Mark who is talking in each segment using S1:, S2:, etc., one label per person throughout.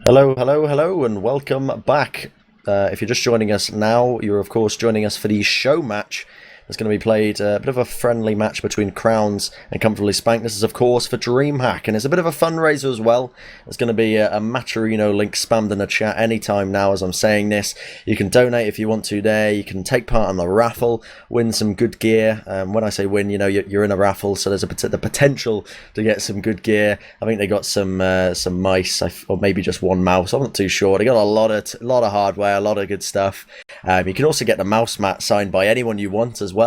S1: Hello, hello, hello, and welcome back. If you're just joining us now, you're of course joining us for the show match. There's going to be played a bit of a friendly match between Crowns and Comfortably Spanked. This is of course for Dreamhack, and it's a bit of a fundraiser as well. There's going to be a Matcherino link spammed in the chat anytime now as I'm saying this. You can donate if you want to there. You can take part in the raffle, win some good gear. When I say win, you know, you're in a raffle, so there's the potential to get some good gear. I think they got some mice, or maybe just one mouse. I'm not too sure. They got a lot of hardware, a lot of good stuff. You can also get the mouse mat signed by anyone you want as well.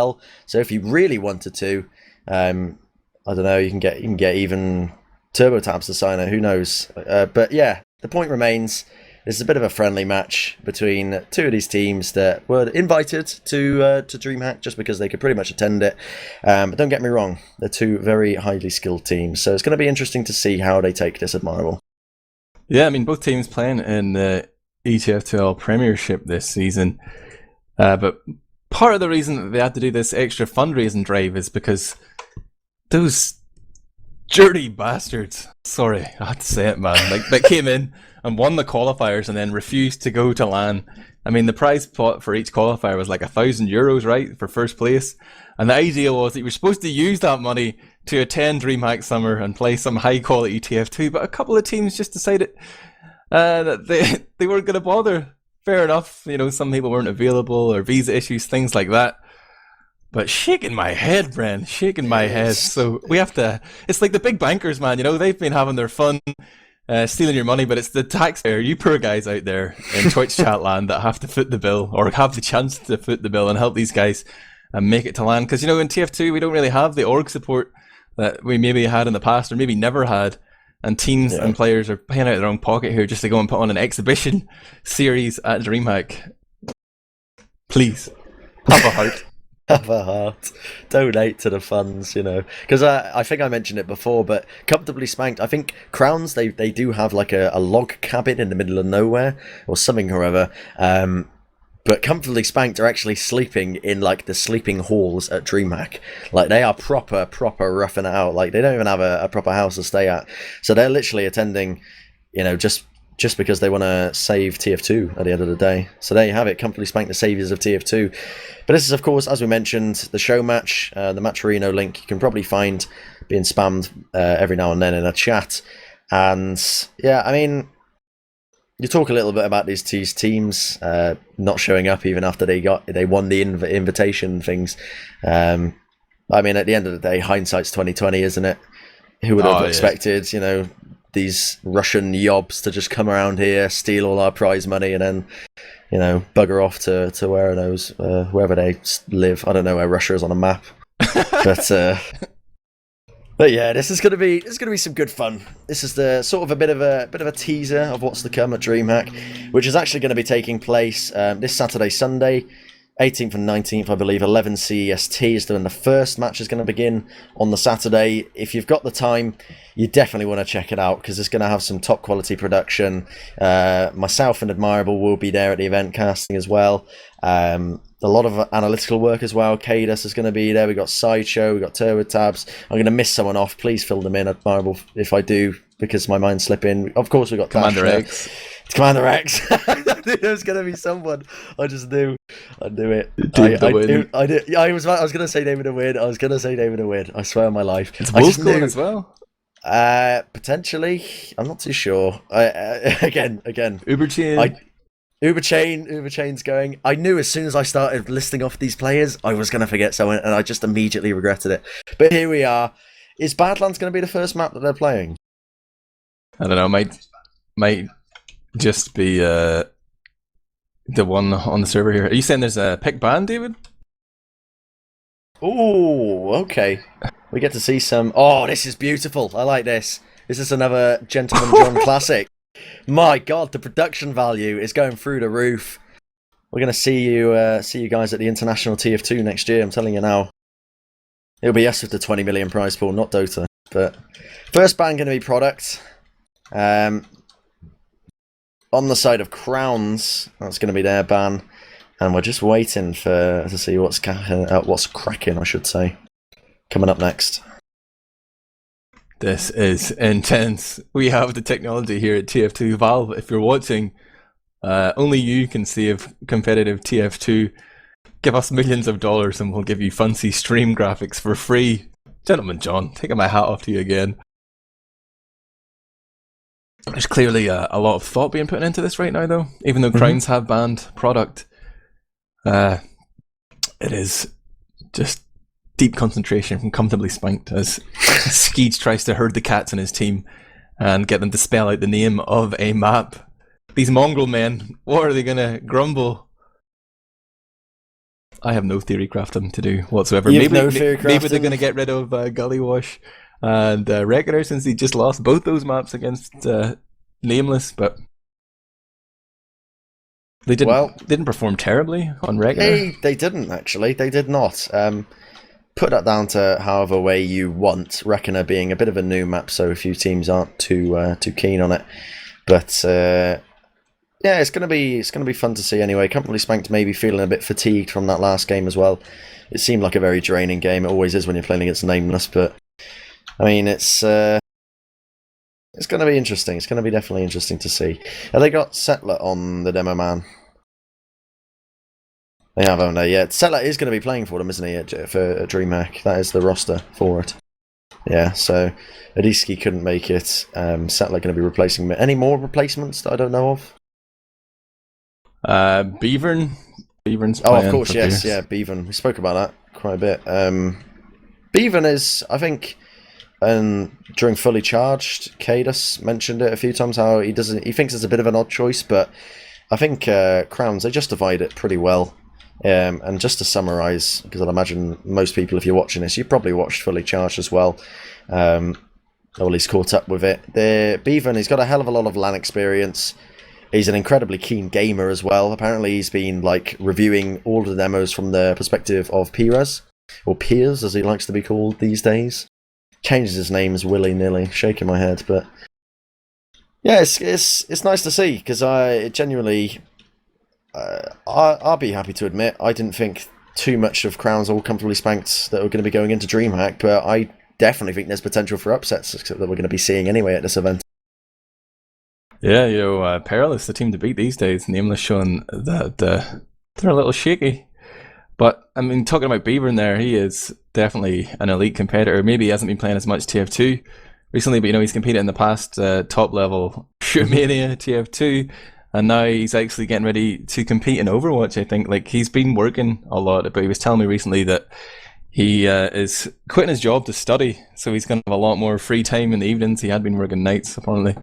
S1: So if you really wanted to, I don't know, you can get even Turbo Tabs to sign it. Who knows? But yeah, the point remains. This is a bit of a friendly match between two of these teams that were invited to DreamHack just because they could pretty much attend it. But don't get me wrong, they're two very highly skilled teams. So it's going to be interesting to see how they take this Admirable.
S2: Yeah, I mean, both teams playing in the ETF2L Premiership this season. But part of the reason that they had to do this extra fundraising drive is because those dirty bastards, sorry, I had to say it, man, like, that came in and won the qualifiers and then refused to go to LAN. I mean, the prize pot for each qualifier was like €1,000, right, for first place. And the idea was that you were supposed to use that money to attend DreamHack Summer and play some high quality TF2, but a couple of teams just decided that they weren't going to bother. Fair enough, you know, some people weren't available or visa issues, things like that. But shaking my head, Bren, shaking my head. So we have to, it's like the big bankers, man, you know, they've been having their fun, stealing your money, but it's the taxpayer, you poor guys out there in Twitch chat land that have to foot the bill or have the chance to foot the bill and help these guys make it to LAN. Because, you know, in TF2, we don't really have the org support that we maybe had in the past or maybe never had. And teams and players are paying out of their own pocket here just to go and put on an exhibition series at DreamHack. Please, have a heart.
S1: Have a heart. Donate to the funds, you know. Because I think I mentioned it before, but Comfortably Spanked, I think Crowns, they do have like a log cabin in the middle of nowhere or something or other. But Comfortably Spanked are actually sleeping in like the sleeping halls at Dreamhack. Like they are proper roughing it out. Like they don't even have a proper house to stay at. So they're literally attending, you know, just because they want to save TF2 at the end of the day. So there you have it, Comfortably Spanked, the saviours of TF2. But this is, of course, as we mentioned, the show match, the Matcherino link you can probably find being spammed every now and then in a chat. And yeah, I mean, you talk a little bit about these teams not showing up even after they won the invitation things. I mean, at the end of the day, hindsight's 2020, isn't it? Who would have expected, you know, these Russian yobs to just come around here, steal all our prize money, and then, you know, bugger off to where knows wherever they live. I don't know where Russia is on a map, but yeah, this is gonna be some good fun. This is the sort of a bit of a teaser of what's to come at DreamHack, which is actually going to be taking place this Saturday, Sunday, 18th and 19th, I believe. 11 CEST is when the first match is going to begin on the Saturday. If you've got the time, you definitely want to check it out because it's going to have some top quality production. Myself and Admirable will be there at the event casting as well. A lot of analytical work as well. Cadus is going to be there. We've got Sideshow, we've got Turbo Tabs. I'm going to miss someone off. Please fill them in, Admirable, if I do, because my mind's slipping. Of course, we've got
S2: Commander X.
S1: It's Commander X. I knew there was going to be someone. I just knew. I knew it. I was going to say DavidTheWin. I swear on my life.
S2: It's Wolf's going as well.
S1: Potentially. I'm not too sure. Again.
S2: Uberchain.
S1: Uberchain's going. I knew as soon as I started listing off these players, I was going to forget someone, and I just immediately regretted it. But here we are. Is Badlands going to be the first map that they're playing?
S2: I don't know. Might just be the one on the server here. Are you saying there's a pick ban, David?
S1: Oh, okay. We get to see some. Oh, this is beautiful. I like this. Is this another Gentleman John classic? My God, the production value is going through the roof. We're going to see you guys at the International TF2 next year, I'm telling you now. It'll be us with the 20 million prize pool, not Dota. But first ban going to be product. On the side of Crowns, that's going to be their ban. And we're just waiting to see what's cracking, I should say. Coming up next.
S2: This is intense. We have the technology here at TF2. Valve, if you're watching, only you can save competitive TF2. Give us millions of dollars and we'll give you fancy stream graphics for free. Gentleman John, taking my hat off to you again. There's clearly a lot of thought being put into this right now, though. Even though Crowns have banned product, it is just deep concentration from Comfortably Spanked as Skeej tries to herd the cats in his team and get them to spell out the name of a map. These mongrel men, what are they going to grumble? I have no theory crafting to do whatsoever. Maybe they're going to get rid of Gullywash and Reckoner since he just lost both those maps against Nameless, but they didn't perform terribly on Reckoner.
S1: They didn't, actually. They did not. Put that down to however way you want. Reckoner being a bit of a new map, so a few teams aren't too keen on it. But yeah, it's gonna be fun to see anyway. Comfortably Spanked maybe feeling a bit fatigued from that last game as well. It seemed like a very draining game. It always is when you're playing against Nameless, but I mean it's gonna be interesting. It's gonna be definitely interesting to see. Have they got Settler on the demo, man? They have, haven't they? Yeah, Settler is going to be playing for them, isn't he, for Dreamhack? That is the roster for it. Yeah, so Adiski couldn't make it. Settler going to be replacing him. Any more replacements that I don't know of?
S2: Beavern's
S1: oh, of course, yes. Yeah, Beavern. We spoke about that quite a bit. Beavern is, I think, during Fully Charged, Cadus mentioned it a few times, how he thinks it's a bit of an odd choice, but I think Crowns, they justified it pretty well. And just to summarise, because I'd imagine most people, if you're watching this, you've probably watched Fully Charged as well, or at least caught up with it. Bevan, he's got a hell of a lot of LAN experience. He's an incredibly keen gamer as well. Apparently he's been reviewing all of the demos from the perspective of Piers, or Piers as he likes to be called these days. Changes his names willy-nilly, shaking my head, but yeah, it's nice to see, because I genuinely... I'll be happy to admit I didn't think too much of Crowns all Comfortably Spanked that were going to be going into Dreamhack, but I definitely think there's potential for upsets that we're going to be seeing anyway at this event.
S2: Yeah, Perilous, the team to beat these days. Nameless showing that they're a little shaky. But, I mean, talking about Beavern there, he is definitely an elite competitor. Maybe he hasn't been playing as much TF2 recently, but he's competed in the past top level Shootmania TF2. And now he's actually getting ready to compete in Overwatch, I think. He's been working a lot, but he was telling me recently that he is quitting his job to study, so he's going to have a lot more free time in the evenings. He had been working nights, apparently.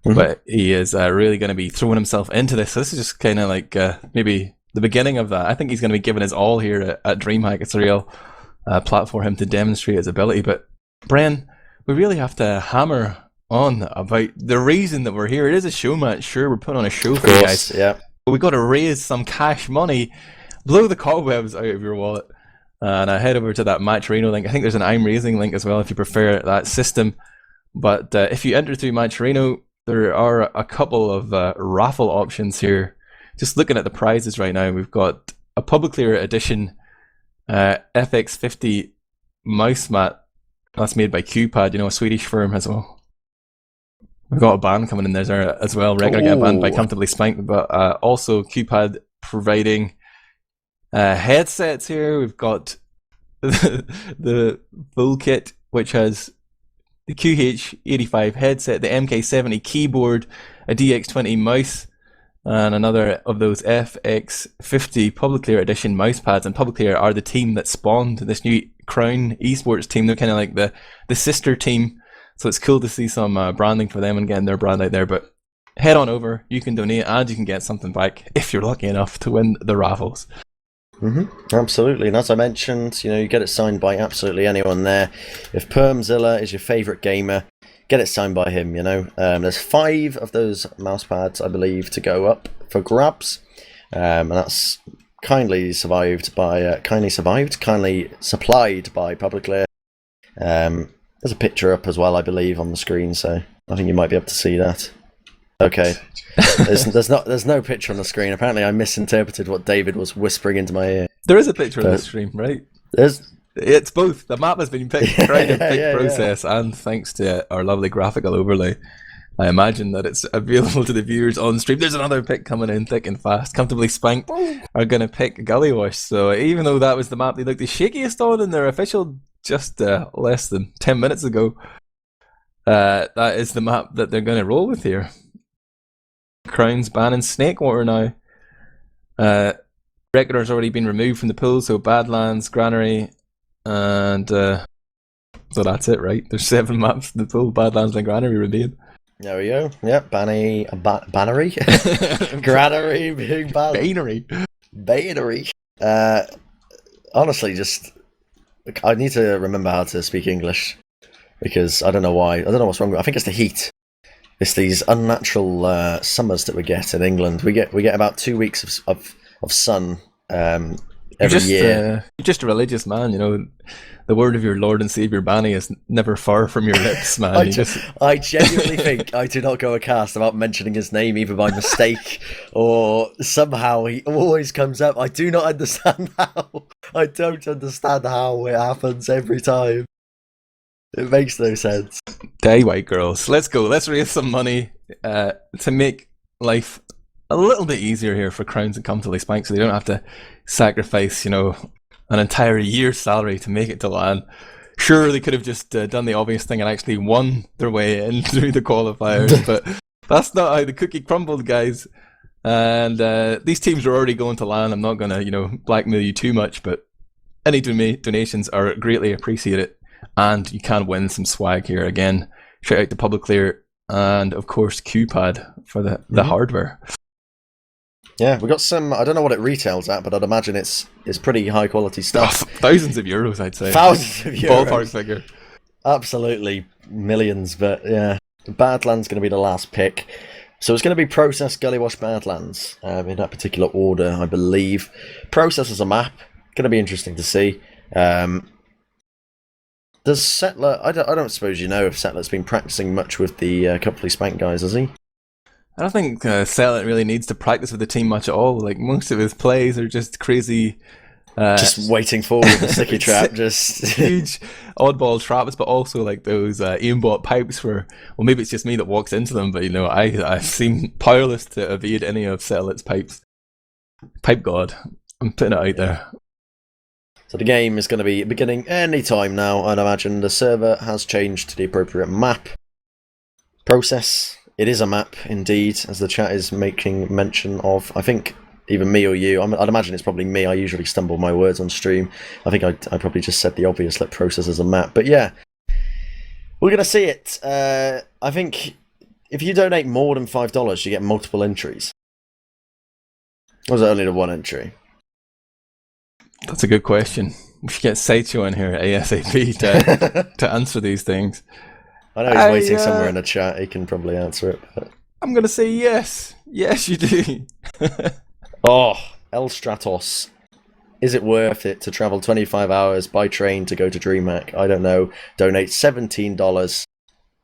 S2: But he is really going to be throwing himself into this. So this is just kind of maybe the beginning of that. I think he's going to be giving his all here at Dreamhack. It's a real platform for him to demonstrate his ability. But, Bren, we really have to hammer on about the reason that we're here. It is a show match, sure, we're putting on a show for you guys,
S1: yeah,
S2: but we got to raise some cash money, blow the cobwebs out of your wallet, and head over to that Matcherino link. I think there's an I'm Raising link as well if you prefer that system, but if you enter through Matcherino, there are a couple of raffle options here. Just looking at the prizes right now, we've got a Public Clear Edition FX50 mouse mat that's made by QPad, a Swedish firm as well. We've got a ban coming in there as well. Regular get banned by Comfortably Spanked, but also QPad providing headsets here. We've got the full kit, which has the QH85 headset, the MK70 keyboard, a DX20 mouse, and another of those FX50 Public Clear Edition mouse pads. And Public Clear are the team that spawned this new Crown eSports team. They're kind of like the sister team. So it's cool to see some branding for them and getting their brand out there. But head on over, you can donate and you can get something back if you're lucky enough to win the raffles.
S1: Absolutely, and as I mentioned, you get it signed by absolutely anyone there. If Permzilla is your favourite gamer, get it signed by him. There's 5 of those mouse pads, I believe, to go up for grabs, and that's kindly supplied by Public Clear. There's a picture up as well, I believe, on the screen, so I think you might be able to see that. Okay. There's no picture on the screen. Apparently I misinterpreted what David was whispering into my ear.
S2: There is a picture on the screen, right? It's both. The map has been picked right in pick
S1: Yeah.
S2: process, and thanks to our lovely graphical overlay, I imagine that it's available to the viewers on stream. There's another pick coming in thick and fast. Comfortably Spanked are going to pick Gully Wash. So even though that was the map they looked the shakiest on in their official just less than 10 minutes ago, that is the map that they're going to roll with here. Crowns banning Snakewater now. Record's already been removed from the pool, so Badlands, Granary, and so that's it, right? There's 7 maps in the pool. Badlands and Granary remain.
S1: There we go. Yep, Bannery? Granary being banned. Bannery. Honestly, just... I need to remember how to speak English, because I don't know why. I don't know what's wrong. I think it's the heat. It's these unnatural summers that we get in England. We get about 2 weeks of sun every year.
S2: You're just a religious man, you know. The word of your Lord and Saviour Bani is never far from your lips, man.
S1: I genuinely think I do not go a cast about mentioning his name either by mistake or somehow he always comes up. I do not understand how. I don't understand how it happens every time. It makes no sense.
S2: Die, white girls. Let's go. Let's raise some money to make life a little bit easier here for Crowns and Comfortably Spanked, so they don't have to sacrifice, you know, an entire year's salary to make it to LAN. Sure, they could have just done the obvious thing and actually won their way in through the qualifiers, but that's not how the cookie crumbled, guys. And these teams are already going to LAN. I'm not going to, you know, blackmail you too much, but any donations are greatly appreciated, and you can win some swag here. Again, shout out to Public Clear and, of course, QPad for the hardware.
S1: Yeah, we got some. I don't know what it retails at, but I'd imagine it's pretty high quality stuff.
S2: Thousands of euros, I'd say.
S1: Thousands of euros.
S2: Ballpark figure.
S1: Absolutely millions, but yeah. Badlands going to be the last pick. So it's going to be Process, Gully Wash, Badlands in that particular order, I believe. Process as a map, going to be interesting to see. Does Settler? I don't suppose you know if Settler's been practicing much with the Comfortably Spanked guys, has he?
S2: I don't think Settler really needs to practice with the team much at all. Like, most of his plays are just crazy.
S1: Just waiting forward with the sticky trap, just
S2: huge oddball traps, but also like those aimbot pipes where, well, maybe it's just me that walks into them, but you know, I seem powerless to evade any of Settler's pipes. Pipe God, I'm putting it out there.
S1: So the game is going to be beginning any time now, I'd imagine. The server has changed to the appropriate map. Process. It is a map, indeed, as the chat is making mention of. I think even me or you, I'd imagine it's probably me. I usually stumble my words on stream. I think I probably just said the obvious, let Process as a map. But yeah, we're going to see it. I think if you donate more than $5, you get multiple entries. Or was it only the one entry?
S2: That's a good question. We should get Sideshow in here ASAP to answer these things.
S1: I know he's waiting somewhere in the chat. He can probably answer it. But...
S2: I'm going to say yes. Yes, you do.
S1: Oh, El Stratos. Is it worth it to travel 25 hours by train to go to Dreamhack? I don't know. Donate $17.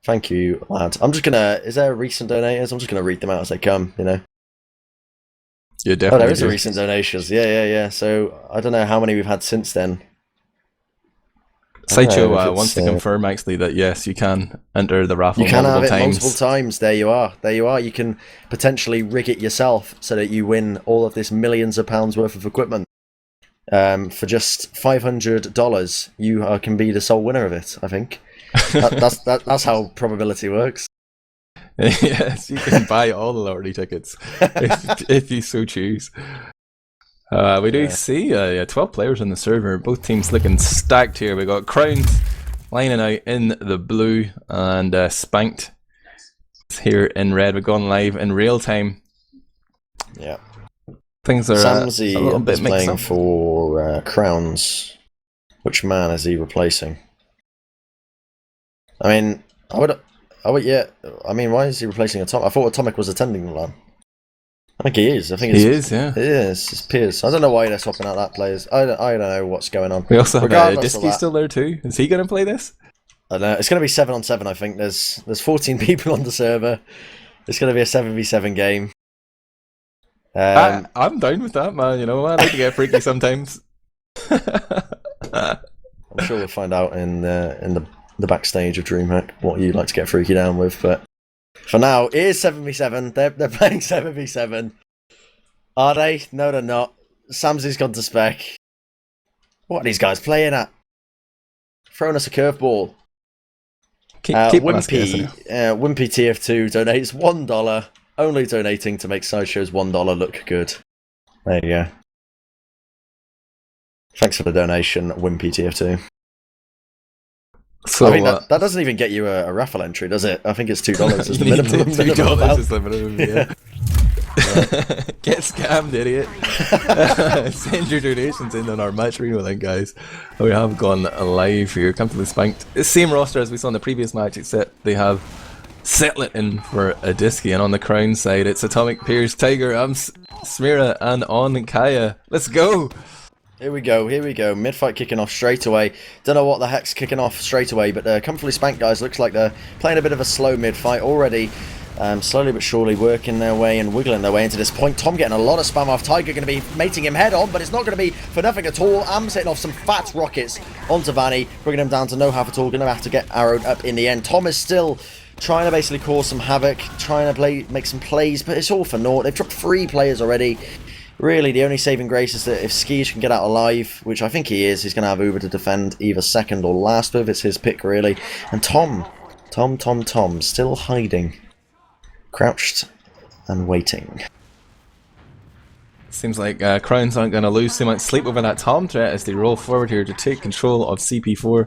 S1: Thank you, lad. I'm just going to... Is there recent donators? I'm just going to read them out as they come, you know.
S2: Yeah, definitely.
S1: Oh, there is a recent donations. Yeah. So, I don't know how many we've had since then.
S2: Sideshow wants to confirm actually that yes, you can enter the raffle.
S1: You can have it multiple times. There you are. You can potentially rig it yourself so that you win all of this millions of pounds worth of equipment. For just $500, you can be the sole winner of it. I think that's how probability works.
S2: Yes, you can buy all the lottery tickets if you so choose. We do see 12 players on the server. Both teams looking stacked here. We got Crowns lining out in the blue and Spanked here in red. We've gone live in real time.
S1: Yeah,
S2: things are
S1: Samsy
S2: a little bit
S1: is
S2: mixed
S1: playing
S2: up.
S1: for Crowns. Which man is he replacing? I mean, I mean, why is he replacing Atomic? I thought Atomic was attending the LAN. I think he is.
S2: He is, yeah.
S1: He is. It's Piers. I don't know why they're swapping out that players. I don't know what's going on.
S2: We also have Disky still there too. Is he going to play this?
S1: I don't know. It's going to be 7-on-7. I think there's 14 people on the server. It's going to be a 7v7 game.
S2: I'm down with that, man. You know, I like to get freaky sometimes.
S1: I'm sure we'll find out in the backstage of Dreamhack what you like to get freaky down with. But for now, it is 7v7. They're playing 7v7. Are they? No, they're not. Samsy's gone to spec. What are these guys playing at? Throwing us a curveball. Wimpy TF2 donates $1. Only donating to make Sideshow's $1 look good. There you go. Thanks for the donation, Wimpy TF2.
S2: So
S1: I mean, that doesn't even get you a raffle entry, does it? I think it's $2 is the minimum.
S2: $2 is the minimum, yeah. Get scammed, idiot. Send your donations in on our match reel then, guys. We have gone live here. Comfortably Spanked. Same roster as we saw in the previous match, except they have Setlet in for a Disky, and on the crown side it's Atomic, Pierce, Tiger, Smira, and on Kaya. Let's go!
S1: Here we go. Mid-fight kicking off straight away. Don't know what the heck's kicking off straight away, but Comfortably Spanked guys looks like they're playing a bit of a slow mid-fight already. Slowly but surely working their way and wiggling their way into this point. Tom getting a lot of spam off. Tiger going to be mating him head on, but it's not going to be for nothing at all. Am's hitting off some fat rockets onto Vani, bringing him down to no half at all. Going to have to get arrowed up in the end. Tom is still trying to basically cause some havoc, trying to make some plays, but it's all for naught. They've dropped 3 players already. Really, the only saving grace is that if Skeej can get out alive, which I think he is, he's going to have Uber to defend either second or last with. It's his pick, really. And Tom, still hiding. Crouched and waiting.
S2: Seems like Crowns aren't going to lose too much sleep over that Tom threat as they roll forward here to take control of CP4.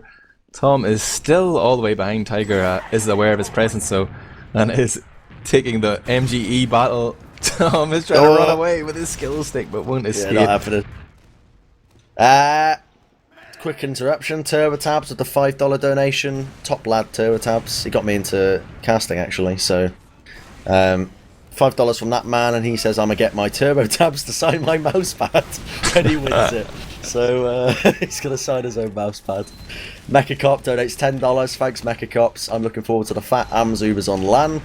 S2: Tom is still all the way behind Tiger, is aware of his presence, so, and is taking the MGE battle. Tom is trying to run away with his skill stick, but won't escape.
S1: Yeah, not happening. Quick interruption. TurboTabs with the $5 donation. Top lad TurboTabs. He got me into casting, actually, so... $5 from that man, and he says I'm gonna get my TurboTabs to sign my mousepad when he wins it. So he's gonna sign his own mousepad. Mechacop donates $10. Thanks, Mechacops. I'm looking forward to the fat Ubers on LAN.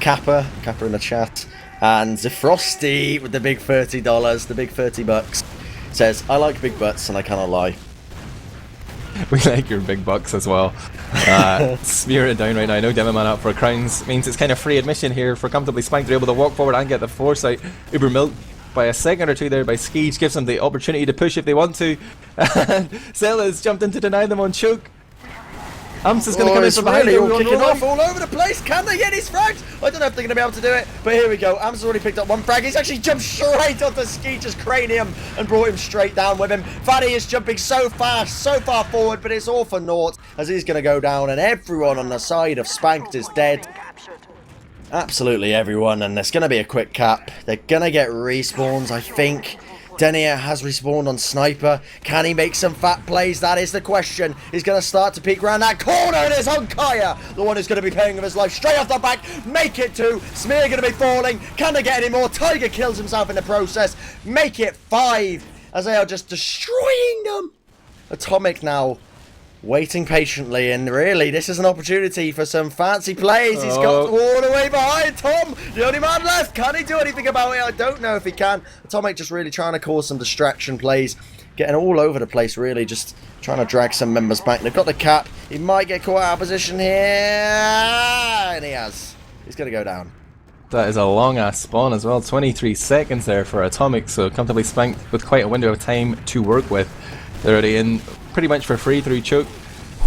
S1: Kappa in the chat, and Zefrosty with the big $30, the big $30 says I like big butts and I cannot lie.
S2: We like your big bucks as well. Smear it down right now. No demo man up for crowns. Means it's kind of free admission here for Comfortably Spanked. They're able to walk forward and get the foresight. Uber milk by a second or two there by Skeej. Gives them the opportunity to push if they want to. And Zella's jumped in to deny them on choke. Amps is going to come in from behind.
S1: Really all kicking off all over the place. Can they get his frags? I don't know if they're going to be able to do it, but here we go. Amps has already picked up 1 frag. He's actually jumped straight onto Skeej's cranium and brought him straight down with him. Vani is jumping so fast, so far forward, but it's all for naught as he's going to go down, and everyone on the side of Spanked is dead. Absolutely everyone, and there's going to be a quick cap. They're going to get respawns, I think. Denier has respawned on Sniper. Can he make some fat plays? That is the question. He's going to start to peek around that corner, and it's on Kaya, the one who's going to be paying with his life. Straight off the back, make it 2. Smear going to be falling. Can they get any more? Tiger kills himself in the process. Make it 5, as they are just destroying them. Atomic now waiting patiently, and really this is an opportunity for some fancy plays. He's got all the way behind Tom, the only man left. Can he do anything about it? I don't know if he can. Atomic just really trying to cause some distraction plays, getting all over the place, really just trying to drag some members back. They've got the cap. He might get caught out of position here, and he has. He's going to go down.
S2: That is a long ass spawn as well. 23 seconds there for Atomic, so Comfortably Spanked with quite a window of time to work with. They're already in pretty much for free through choke.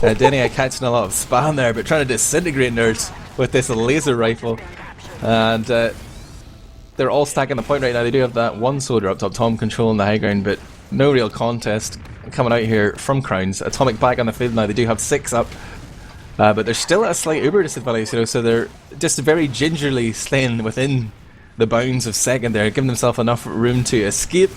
S2: Denia catching a lot of spam there, but trying to disintegrate nerds with this laser rifle. And they're all stacking the point right now. They do have that 1 soldier up top, Tom controlling the high ground, but no real contest coming out here from Crowns. Atomic back on the field now. They do have 6 up, but they're still at a slight Uber disadvantage, you know, so they're just very gingerly staying within the bounds of second there, giving themselves enough room to escape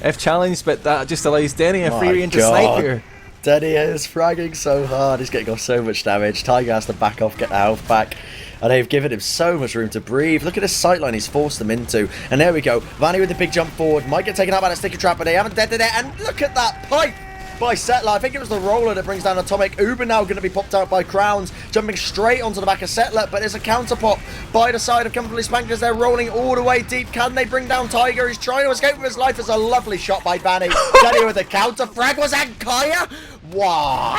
S2: if challenged, but that just allows Denia a free range to snipe here.
S1: Denia is fragging so hard, he's getting off so much damage. Tiger has to back off, get the health back, and they've given him so much room to breathe. Look at this sightline he's forced them into, and there we go. Vani with the big jump forward, might get taken out by the sticker trap, but they haven't deaded it, and look at that pipe! by Settler. I think it was the roller that brings down Atomic. Uber now going to be popped out by Crowns, jumping straight onto the back of Settler, but there's a counter pop by the side of Comfortably Spanked as they're rolling all the way deep. Can they bring down Tiger? He's trying to escape with his life. It's a lovely shot by Vani. Danny with the counter frag. Was that Kaya? Wow.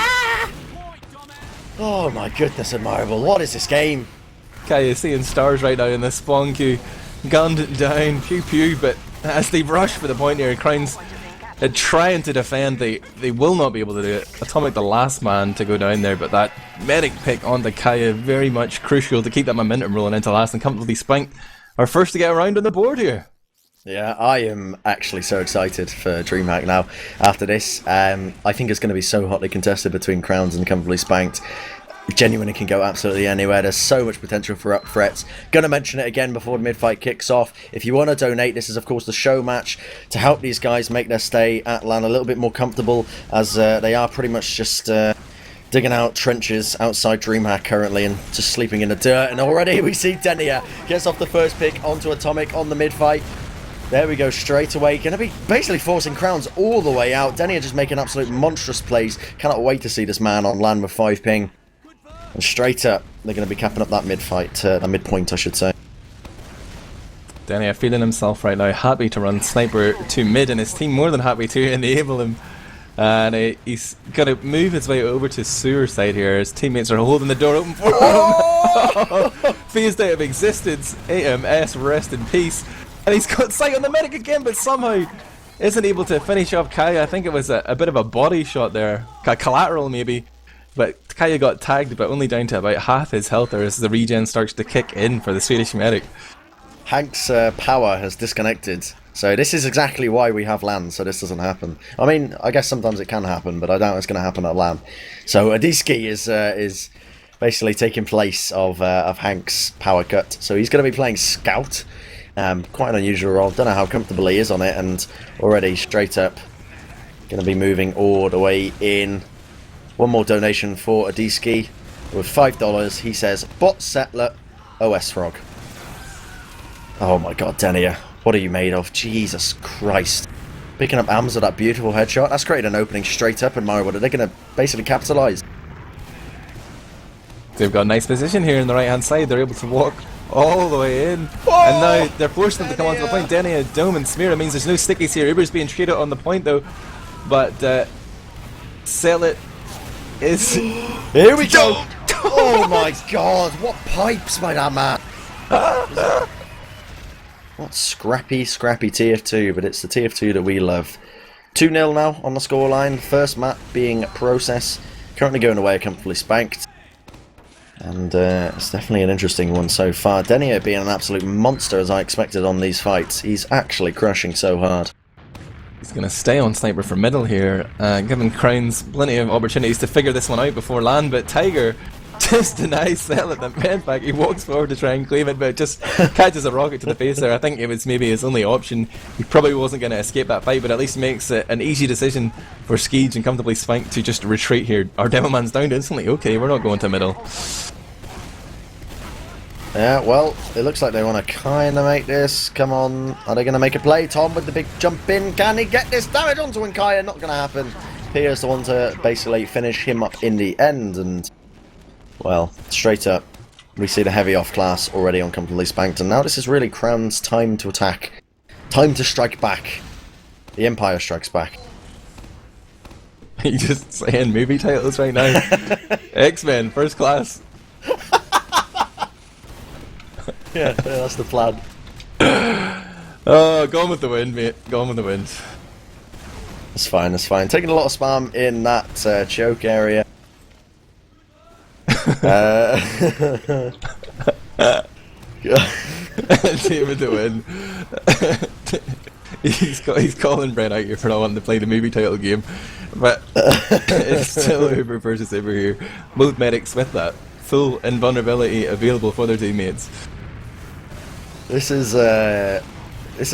S1: Oh my goodness, Admirable. What is this game?
S2: Kaya seeing stars right now in this spawn queue. Gunned down, pew pew, but as they rush for the point here, Crowns trying to defend, they will not be able to do it. Atomic the last man to go down there, but that medic pick onto Kaya very much crucial to keep that momentum rolling into last, and Comfortably Spanked are first to get around on the board here. Yeah,
S1: I am actually so excited for Dreamhack now after this. I think it's going to be so hotly contested between Crowns and Comfortably Spanked. Genuinely can go absolutely anywhere. There's so much potential for up threats. Gonna mention it again before the mid-fight kicks off. If you want to donate, this is of course the Showmatch to help these guys make their stay at LAN a little bit more comfortable, as they are pretty much just digging out trenches outside Dreamhack currently and just sleeping in the dirt. And already we see Denia gets off the first pick onto Atomic on the mid-fight. There we go, straight away. Going to be basically forcing Crowns all the way out. Denia just making absolute monstrous plays. Cannot wait to see this man on LAN with 5 ping. And straight up, they're going to be capping up that mid-fight, that mid-point, I should say.
S2: Denia feeling himself right now, happy to run Sniper to mid, and his team more than happy to enable him. And he's going to move his way over to sewer side here. His teammates are holding the door open for him. Phased out of existence. AMS, rest in peace. And he's got sight on the medic again, but somehow isn't able to finish off Kaya. I think it was a bit of a body shot there. Collateral maybe. But Kaya got tagged, but only down to about half his health there as the regen starts to kick in for the Swedish medic.
S1: Hank's power has disconnected. So this is exactly why we have LAN, so this doesn't happen. I mean, I guess sometimes it can happen, but I doubt it's going to happen at LAN. So Adiski is basically taking place of Hank's power cut. So he's going to be playing Scout. Quite an unusual role. Don't know how comfortable he is on it, and already straight up going to be moving all the way in. One more donation for Adiski with $5. He says, Bot Settler, OS Frog. Oh my god, Denia. What are you made of? Jesus Christ. Picking up AMs with that beautiful headshot. That's created an opening straight up in Admirable. They're going to basically capitalise.
S2: They've got a nice position here on the right hand side. They're able to walk all the way in. Whoa! And now they're forcing them to come onto the point. Denia, Dome and Smear. It means there's no stickies here. Uber's being treated on the point though. But Sell It is...
S1: Here we go! Oh my god, what pipes by that man! What scrappy TF2, but it's the TF2 that we love. 2-0 now on the scoreline. First map being Process. Currently going away Comfortably Spanked. And it's definitely an interesting one so far. Denia being an absolute monster as I expected on these fights. He's actually crushing so hard.
S2: He's going to stay on Sniper for middle here, giving Crowns plenty of opportunities to figure this one out before LAN, but Tiger just denies Sell It the medpack. He walks forward to try and claim it, but just catches a rocket to the face there. I think it was maybe his only option. He probably wasn't going to escape that fight, but at least makes it an easy decision for Skeej and Comfortably Spanked to just retreat here. Our demo man's down instantly. Okay, we're not going to middle.
S1: Yeah, well, it looks like they want to kind of make this. Come on, are they going to make a play? Tom with the big jump in. Can he get this damage onto Nkaya? Not going to happen. Pia's the one to basically finish him up in the end. And, well, straight up, we see the heavy off class already on Comfortably Spanked. And now this is really Crown's time to attack. Time to strike back. The Empire strikes back.
S2: You just saying movie titles right now? X-Men, First Class.
S1: Yeah, that's the plan.
S2: Oh, gone with the wind, mate. Gone with the wind.
S1: That's fine, that's fine. Taking a lot of spam in that choke area.
S2: DavidTheWin. He's calling Bren out here for not wanting to play the movie title game. But it's still Uber versus Uber here. Both medics with that full invulnerability available for their teammates.
S1: This is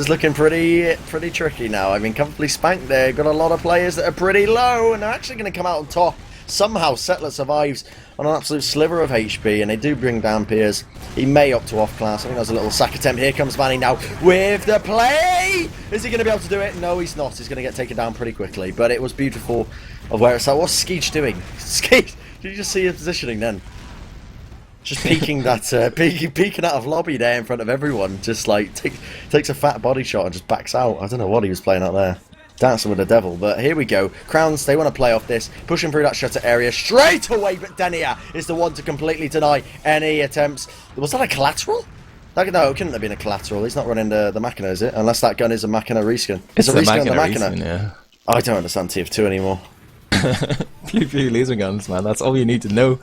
S1: looking pretty tricky now. I mean, Comfortably Spanked there, got a lot of players that are pretty low, and they're actually going to come out on top. Somehow Settler survives on an absolute sliver of HP, and they do bring down Piers. He may opt to off class. I think there's a little sack attempt. Here comes Vani now with the play. Is he going to be able to do it? No, he's not. He's going to get taken down pretty quickly. But it was beautiful of where it's like, what's Skeej doing? Skeej, did you just see his positioning then? Just peeking that, peeking out of lobby there in front of everyone. Just like takes a fat body shot and just backs out. I don't know what he was playing out there. Dancing with the devil, but here we go. Crowns, they want to play off this, pushing through that shutter area straight away, but Denia is the one to completely deny any attempts. Was that a collateral? No, it couldn't have been a collateral. He's not running the Machina, is it? Unless that gun is a Machina reskin. It's a reskin on the Machina.
S2: Reskin, yeah.
S1: I don't understand TF2 anymore.
S2: Pew laser guns, man. That's all you need to know.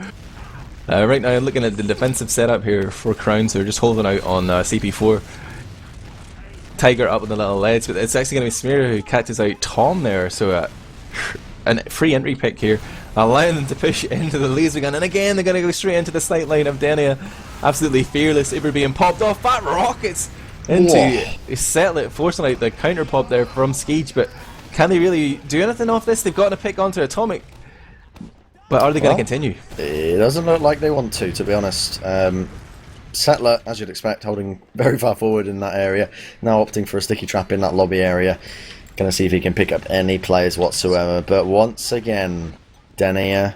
S2: Right now, looking at the defensive setup here for Crowns, they're just holding out on CP4. Tiger up on the little ledge, but it's actually going to be Smear who catches out Tom there, so a free entry pick here, allowing them to push into the laser gun, and again they're going to go straight into the sight line of Denia. Absolutely fearless, Uber being popped off, fat rockets into settle it, forcing out the counter pop there from Skeej, but can they really do anything off this? They've got to pick onto Atomic, but are they going to continue?
S1: It doesn't look like they want to be honest. Settler, as you'd expect, holding very far forward in that area. Now opting for a sticky trap in that lobby area. Gonna see if he can pick up any players whatsoever. But once again, Denia,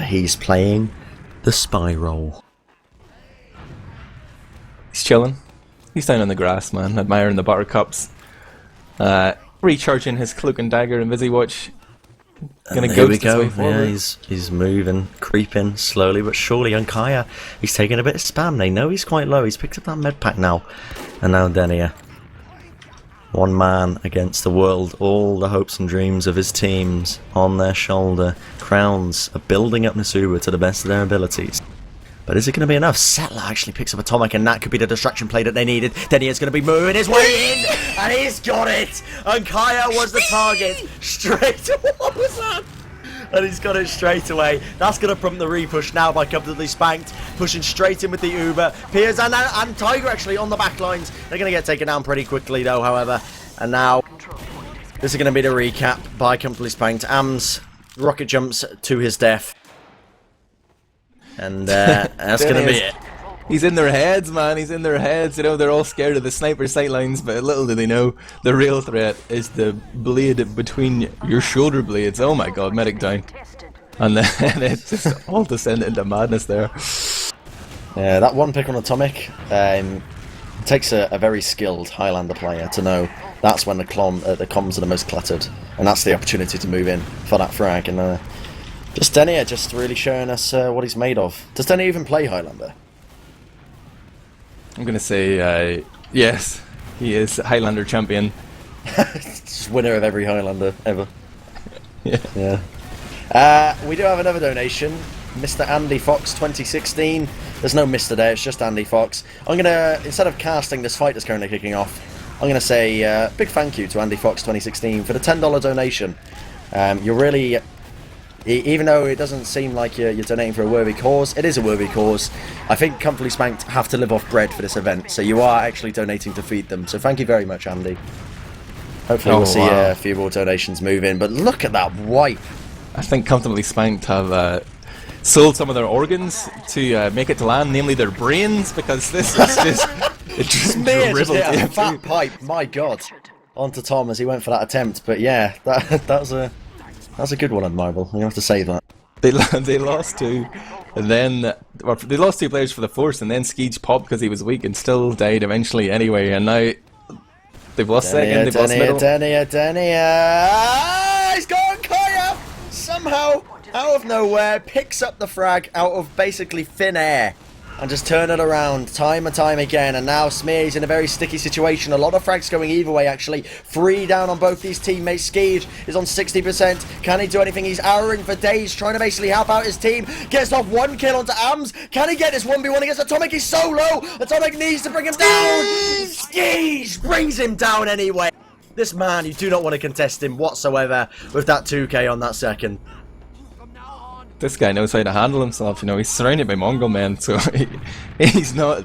S1: he's playing the spy role.
S2: He's chilling. He's down on the grass, man, admiring the buttercups. Recharging his cloak and dagger and Visywatch.
S1: Gonna go his way forward. Yeah, he's moving, creeping slowly but surely. Unkaya, he's taking a bit of spam. They know he's quite low. He's picked up that med pack now, and now Denia. One man against the world. All the hopes and dreams of his teams on their shoulder. Crowns are building up Nasuba to the best of their abilities. But is it going to be enough? Settler actually picks up Atomic, and that could be the distraction play that they needed. Denia's going to be moving his way in, and he's got it! And Kaya was the target. Straight away. What was that? And he's got it straight away. That's going to prompt the repush now by comfortably Spanked. Pushing straight in with the Uber. Piers and Tiger actually on the back lines. They're going to get taken down pretty quickly though, however. And now, this is going to be the recap by comfortably Spanked. Ams rocket jumps to his death. And that's going to be it.
S2: He's in their heads, man. He's in their heads. You know, they're all scared of the sniper sightlines, but little do they know, the real threat is the blade between your shoulder blades. Oh my god, medic down. And then it's just all descended into madness there.
S1: Yeah, that one pick on Atomic takes a very skilled Highlander player to know that's when the comms are the most cluttered. And that's the opportunity to move in for that frag. And just Denia just really showing us what he's made of. Does Denia even play Highlander?
S2: I'm going to say yes, he is Highlander champion.
S1: Just winner of every Highlander ever.
S2: Yeah.
S1: We do have another donation. Mr. Andy Fox 2016. There's no Mr. there, it's just Andy Fox. I'm going to, instead of casting this fight that's currently kicking off, I'm going to say big thank you to Andy Fox 2016 for the $10 donation. You're really... Even though it doesn't seem like you're donating for a worthy cause, it is a worthy cause. I think Comfortably Spanked have to live off bread for this event, so you are actually donating to feed them. So thank you very much, Andy. Hopefully we'll see a few more donations move in, but look at that wipe.
S2: I think Comfortably Spanked have sold some of their organs to make it to land, namely their brains, because this is just... it just
S1: smeared a fat pipe, my god. Onto Tom as he went for that attempt, but yeah, that's a good one, Admirable. You have to say that.
S2: They lost two, and then they lost two players for the Force, and then Skeej popped because he was weak and still died eventually anyway. And now they've lost second, they've lost middle.
S1: Denia! He's got Kaya! Somehow, out of nowhere, picks up the frag out of basically thin air. And just turn it around time and time again. And now Smear's in a very sticky situation. A lot of frags going either way, actually. 3 down on both these teammates. Skeej is on 60%. Can he do anything? He's arrowing for days, trying to basically help out his team. Gets off 1 kill onto Ams. Can he get this 1v1 against Atomic? He's so low. Atomic needs to bring him down. Skeej brings him down anyway. This man, you do not want to contest him whatsoever with that 2k on that second.
S2: This guy knows how to handle himself, you know, he's surrounded by Mongol men, so he's not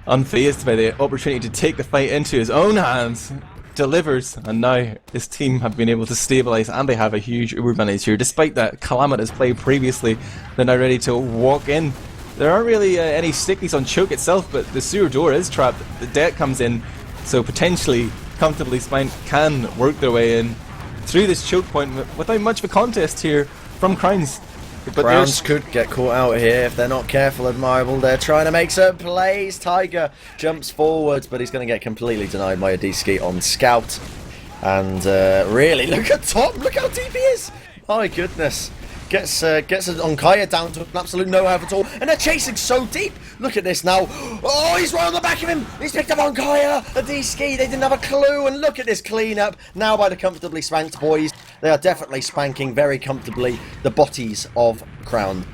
S2: unfazed by the opportunity to take the fight into his own hands. Delivers, and now his team have been able to stabilise, and they have a huge uber advantage here. Despite that calamitous play previously, they're now ready to walk in. There aren't really any stickies on Choke itself, but the sewer door is trapped. The deck comes in, so potentially, Comfortably Spanked can work their way in. through this choke point without much of a contest here from Crowns. But
S1: Crowns could get caught out here if they're not careful. Admirable, they're trying to make some plays. Tiger jumps forward, but he's going to get completely denied by a D-ski on Scout. And really, look at Tom, look how deep he is. My goodness. Gets Onkaya down to an absolute no-have at all. And they're chasing so deep. Look at this now. Oh, he's right on the back of him. He's picked up Onkaya. A D-ski. They didn't have a clue. And look at this clean-up. Now by the comfortably spanked boys. They are definitely spanking very comfortably the botties of Crown.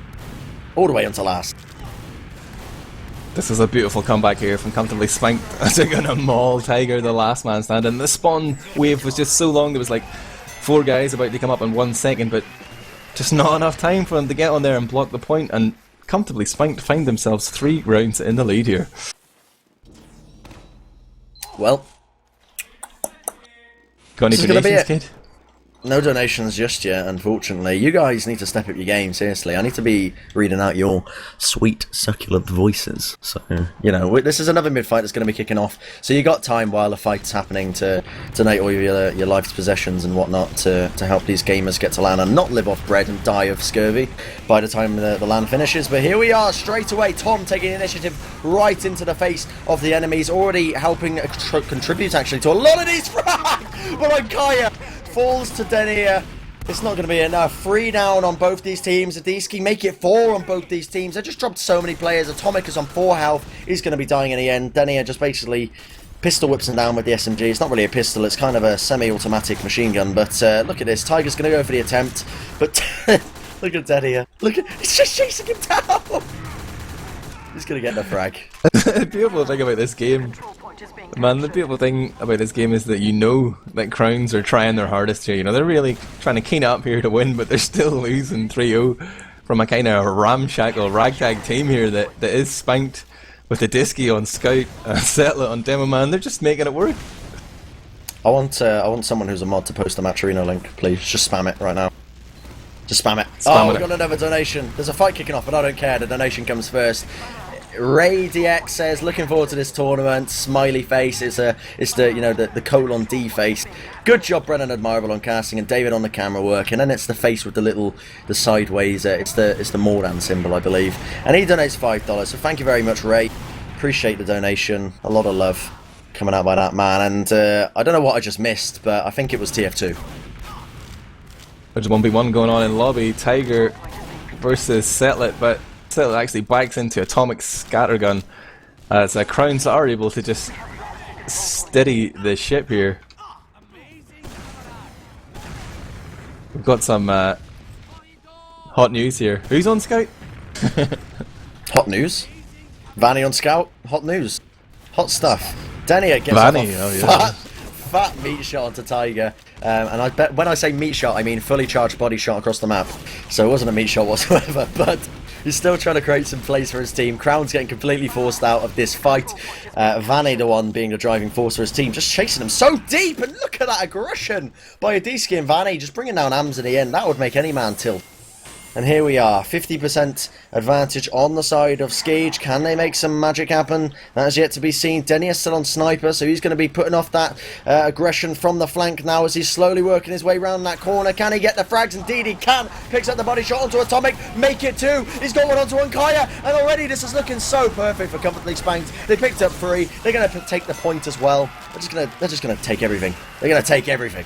S1: All the way until last.
S2: This is a beautiful comeback here from comfortably spanked. They're going to maul Tiger, the last man standing. The spawn wave was just so long. There was like 4 guys about to come up in 1 second, but just not enough time for them to get on there and block the point, and comfortably spanked find themselves 3 rounds in the lead here.
S1: Well,
S2: got any donations, kid?
S1: No donations just yet, unfortunately. You guys need to step up your game, seriously. I need to be reading out your sweet, succulent voices. So, you know, this is another mid-fight that's going to be kicking off. So you got time while the fight's happening to donate all your life's possessions and whatnot to help these gamers get to LAN and not live off bread and die of scurvy by the time the LAN finishes. But here we are, straight away. Tom taking initiative right into the face of the enemies, already helping contribute, actually, to a lot of these frags. But Onkaya falls to Denia. It's not going to be enough. 3 down on both these teams. Adiski make it 4 on both these teams. They just dropped so many players. Atomic is on 4 health. He's going to be dying in the end. Denia just basically pistol whips him down with the SMG. It's not really a pistol. It's kind of a semi-automatic machine gun. But look at this. Tiger's going to go for the attempt. But look at Denia. Look at... He's just chasing him down. He's going to get the frag.
S2: The beautiful thing about this game, man, the beautiful thing about this game is that you know that Crowns are trying their hardest here. You know, they're really trying to clean up here to win, but they're still losing 3-0 from a kind of ramshackle ragtag team here that is spanked with the Disky on Scout, Settle on Demo Man. They're just making it work.
S1: I want someone who's a mod to post the Matcherino link, please. Just spam it right now. Just spam it. We got another donation. There's a fight kicking off, but I don't care. The donation comes first. Ray DX says, looking forward to this tournament. Smiley face. It's the you know the colon D face. Good job, Bren and Admirable on casting, and David on the camera work. And then it's the face with the sideways. It's the Mordan symbol, I believe. And he donates $5. So thank you very much, Ray. Appreciate the donation. A lot of love coming out by that man. And I don't know what I just missed, but I think it was TF2.
S2: There's a 1v1 going on in lobby. Tiger versus Setlet, but Setlet actually backs into Atomic Scattergun. So Crowns are able to just steady the ship here. We've got some hot news here. Who's on Scout?
S1: Hot news? Vani on Scout? Hot news. Hot stuff. Denia gets
S2: Vani,
S1: fat meat shot onto Tiger. And I bet when I say meat shot, I mean fully charged body shot across the map. So it wasn't a meat shot whatsoever, but he's still trying to create some plays for his team. Crown's getting completely forced out of this fight. Vani, the one being the driving force for his team, just chasing him so deep. And look at that aggression by Adiski and Vani, just bringing down AMS in the end. That would make any man tilt. And here we are, 50% advantage on the side of Skeej. Can they make some magic happen? That is yet to be seen. Denia's still on Sniper, so he's going to be putting off that aggression from the flank now as he's slowly working his way around that corner. Can he get the frags? Indeed he can. Picks up the body shot onto Atomic. Make it 2. He's got one onto Onkaya. And already this is looking so perfect for Comfortably Spanked. They picked up 3. They're going to take the point as well. They're just going to take everything. They're going to take everything.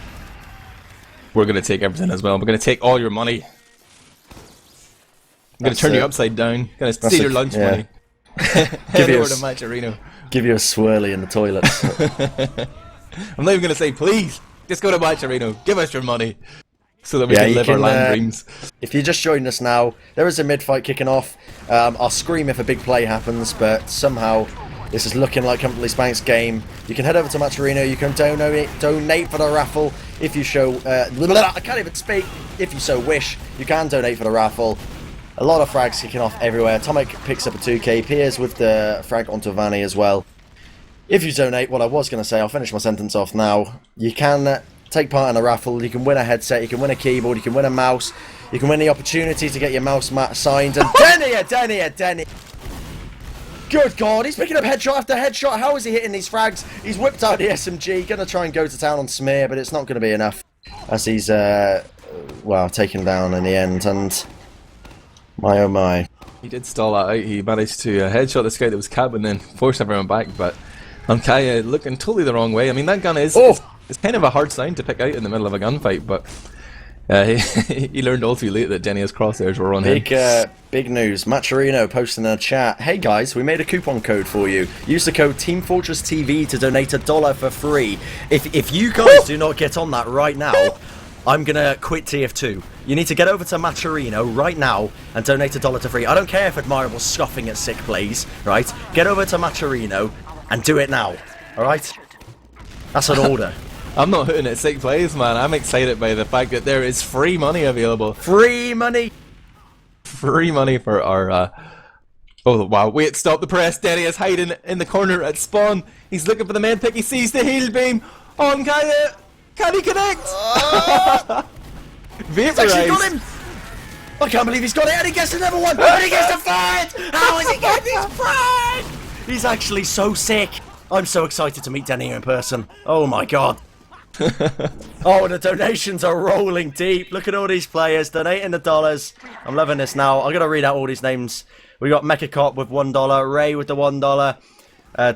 S2: We're going to take everything as well. We're going to take all your money. I'm going to turn you upside down. Going to steal your lunch money. Head over to Matcherino.
S1: Give you a swirly in the toilets.
S2: I'm not even going to say, please, just go to Matcherino. Give us your money. So that we can live our land dreams.
S1: If you just joined us now, there is a mid-fight kicking off. I'll scream if a big play happens, but somehow this is looking like Comfortably Spanked's game. You can head over to Matcherino. You can donate for the raffle if you show... I can't even speak. If you so wish, you can donate for the raffle. A lot of frags kicking off everywhere. Atomic picks up a 2k. Piers with the frag onto Vani as well. If you donate, what I was going to say, I'll finish my sentence off now. You can take part in a raffle. You can win a headset. You can win a keyboard. You can win a mouse. You can win the opportunity to get your mouse mat signed. And Denia! Good God, he's picking up headshot after headshot. How is he hitting these frags? He's whipped out the SMG. Going to try and go to town on Smear, but it's not going to be enough. as he's well, taken down in the end. And my oh my.
S2: He did stall that out. He managed to headshot this guy that was cabbing, then force everyone back. But Ankaya looking totally the wrong way. I mean, that gun is it's kind of a hard sign to pick out in the middle of a gunfight, but he learned all too late that Denny's crosshairs were on him.
S1: Big news. Maturino posting in the chat. Hey guys, we made a coupon code for you. Use the code teamfortress.tv to donate $1 for free. If you guys do not get on that right now, I'm gonna quit TF2. You need to get over to Maturino right now and donate $1 to free. I don't care if Admirable's scoffing at sick plays, right? Get over to Maturino and do it now, alright? That's an order.
S2: I'm not hooting at sick plays, man. I'm excited by the fact that there is free money available.
S1: Free money!
S2: Free money for our... Oh, wow. Wait, stop the press. Denny is hiding in the corner at spawn. He's looking for the med pick. He sees the heal beam. On Kaya. Can he connect?
S1: He's actually got him! I can't believe he's got it, and he gets another one! And he gets the third! How is he getting this pride? He's actually so sick. I'm so excited to meet Denny in person. Oh my god. Oh, the donations are rolling deep. Look at all these players donating the dollars. I'm loving this now. I'm gonna read out all these names. We got Mecha Cop with $1, Ray with the $1,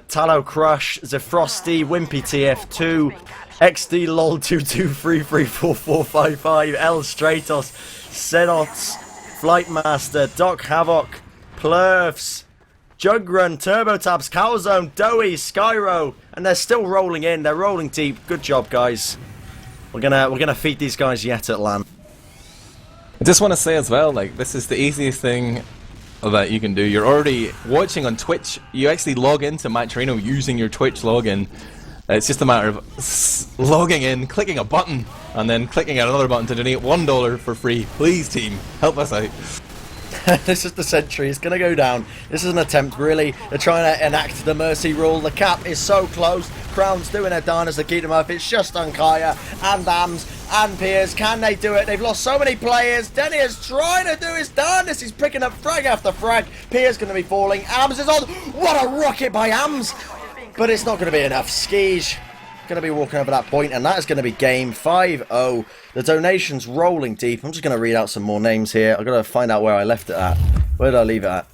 S1: Tallow Crush, Zefrosty, Wimpy TF2, XD LOL 22334455, L Stratos, Senots, Flightmaster, Doc Havoc, Plurfs, Jugrun, TurboTabs, Calzone, Doey, Skyro, and they're still rolling in. They're rolling deep. Good job, guys. We're gonna feed these guys yet at LAN.
S2: I just want to say as well, like, this is the easiest thing that you can do. You're already watching on Twitch. You actually log into Maturino using your Twitch login. It's just a matter of logging in, clicking a button, and then clicking another button to donate $1 for free. Please, team, help us out.
S1: This is the sentry. It's going to go down. This is an attempt, really. They're trying to enact the mercy rule. The cap is so close. Crown's doing their darnest to keep them up. It's just Unkaya and Ams and Piers. Can they do it? They've lost so many players. Denny is trying to do his darnest. He's picking up frag after frag. Piers going to be falling. Ams is on. What a rocket by Ams. But it's not going to be enough. Skeej going to be walking over that point, and that is going to be game 5-0. The donations rolling deep. I'm just going to read out some more names here. I've got to find out where I left it at. Where did I leave it at?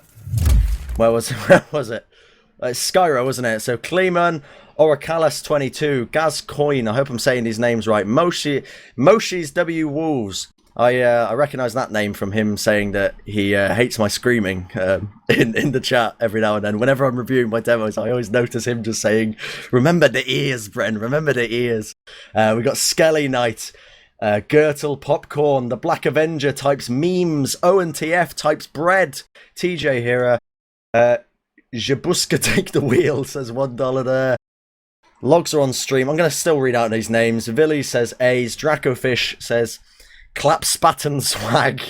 S1: Where was it? Where was it? It's Skyro, wasn't it? So Kleeman, Oracalis22, Gaz Coin. I hope I'm saying these names right. Moshi's W Wolves. I recognise that name from him saying that he hates my screaming in the chat every now and then. Whenever I'm reviewing my demos, I always notice him just saying, "Remember the ears, Bren. Remember the ears." We got Skelly Knight, Gertle, Popcorn, the Black Avenger types memes, ONTF types bread, TJ Hira, Jabuska take the wheel says $1 there. Logs are on stream. I'm going to still read out these names. Villy says A's. Dracofish says Clap Spatten Swag.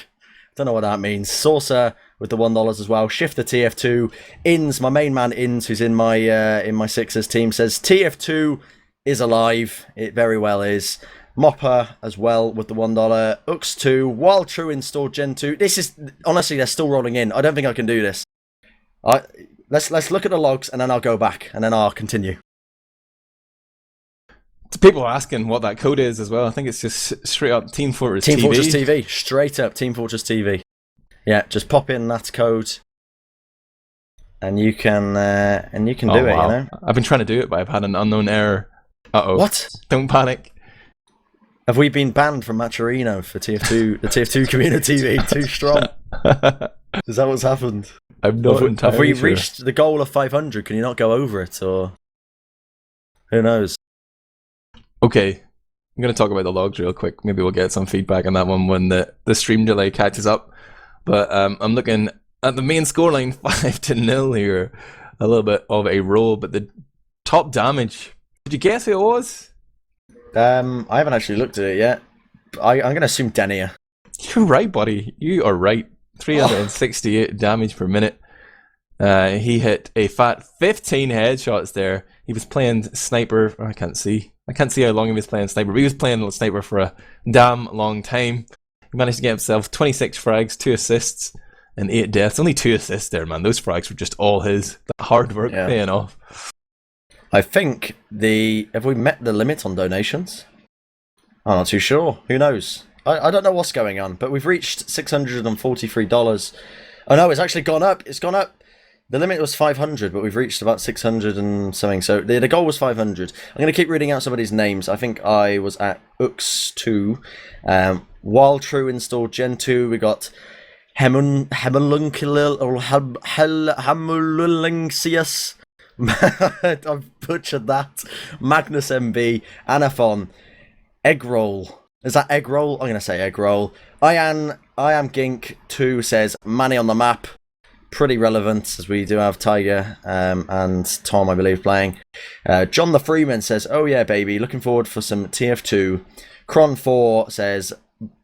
S1: Don't know what that means. Saucer with the $1 as well. Shift the TF2. Inns, my main man Inns, who's in my Sixers team, says TF2 is alive. It very well is. Mopper as well with the $1. Ux2. While True installed Gen 2. This is honestly, they're still rolling in. I don't think I can do this. Let's look at the logs and then I'll go back and then I'll continue.
S2: People are asking what that code is as well. I think it's just straight up Team Fortress TV.
S1: Team Fortress TV. Straight up Team Fortress TV. Yeah, just pop in that code and you can do it, you know?
S2: I've been trying to do it, but I've had an unknown error. Uh-oh.
S1: What?
S2: Don't panic.
S1: Have we been banned from Maturino for TF2, the TF2 community being too strong? Is that what's happened?
S2: I'm not entirely
S1: Have we
S2: sure.
S1: reached the goal of 500? Can you not go over it, or who knows?
S2: Okay, I'm going to talk about the logs real quick. Maybe we'll get some feedback on that one when the stream delay catches up. But I'm looking at the main scoreline, 5-0 here. A little bit of a roll, but the top damage. Did you guess who it was?
S1: I haven't actually looked at it yet. I'm going to assume Denia.
S2: You're right, buddy. You are right. 368 damage per minute. He hit a fat 15 headshots there. He was playing sniper. I can't see how long he was playing sniper, but he was playing sniper for a damn long time. He managed to get himself 26 frags, 2 assists, and 8 deaths. Only 2 assists there, man. Those frags were just all his. The hard work paying off.
S1: I think have we met the limit on donations? I'm not too sure. Who knows? I don't know what's going on, but we've reached $643. Oh no, it's actually gone up. It's gone up. The limit was 500, but we've reached about 600 and something. So the goal was 500. I'm going to keep reading out somebody's names. I think I was at Ux2. While True installed Gen 2, we got Hamulunglingsius. I've butchered that. Magnus MB, Anathon, Eggroll. Is that Eggroll? I'm going to say Eggroll. I am Gink 2 says Manny on the map. Pretty relevant, as we do have Tiger and Tom, I believe, playing. John the Freeman says, oh yeah, baby, looking forward for some TF2. Cron4 says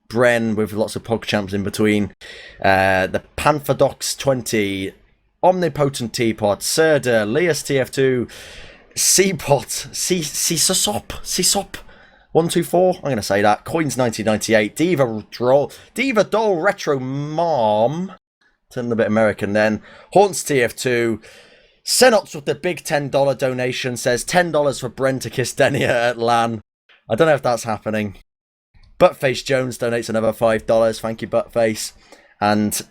S1: Bren with lots of PogChamps in between. The Pantherdox 20, Omnipotent Teapot, Serda, Leas TF2, Seapot, Seasop, 124, I'm going to say that. Coins 1998, Diva Doll Retro Mom. Turn a bit American then. Haunts TF2. Senox with the big $10 donation says $10 for Bren to kiss Denia at LAN. I don't know if that's happening. Buttface Jones donates another $5. Thank you, Buttface. And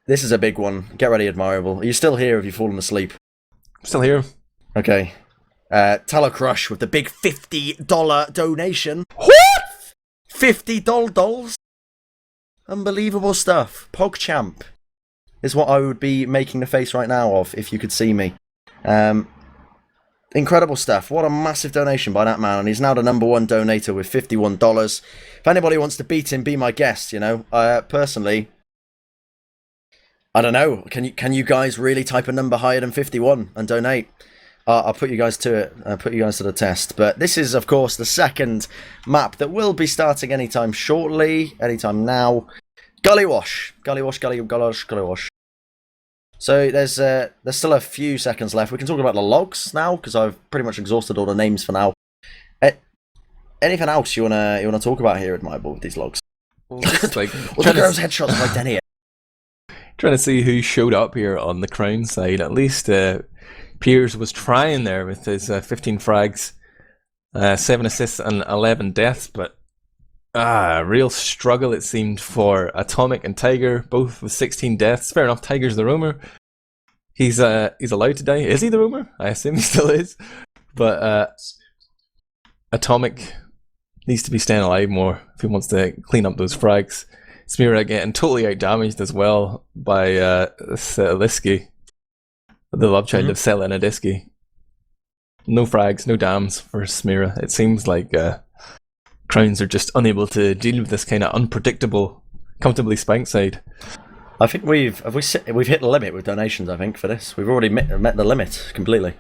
S1: this is a big one. Get ready, Admirable. Are you still here? Have you fallen asleep?
S2: Still here.
S1: Okay. Tallow Crush with the big $50 donation. What? $50 dolls? Unbelievable stuff. PogChamp is what I would be making the face right now of if you could see me. Incredible stuff. What a massive donation by that man. And he's now the #1 donator with $51. If anybody wants to beat him, be my guest, you know. Personally, I don't know. Can you guys really type a number higher than 51 and donate? I'll put you guys to it. I'll put you guys to the test. But this is, of course, the second map that will be starting anytime shortly. Anytime now. Gullywash. Gullywash. So there's still a few seconds left. We can talk about the logs now, because I've pretty much exhausted all the names for now. Anything else you wanna talk about here, Admirable, with these logs?
S2: Well, just like
S1: Well, the girls' headshots by Denny.
S2: trying to see who showed up here on the Crown side. At least Piers was trying there with his 15 frags, 7 assists and 11 deaths, but real struggle it seemed for Atomic and Tiger, both with 16 deaths. Fair enough, Tiger's the roamer. He's allowed to die. Is he the roamer? I assume he still is. But Atomic needs to be staying alive more if he wants to clean up those frags. Smira getting totally outdamaged as well by Liski, the love child of Selena Diski. No frags, no dams for Smira. It seems like Crowns are just unable to deal with this kind of unpredictable, comfortably spanked side.
S1: I think we've hit the limit with donations. I think for this, we've already met the limit completely.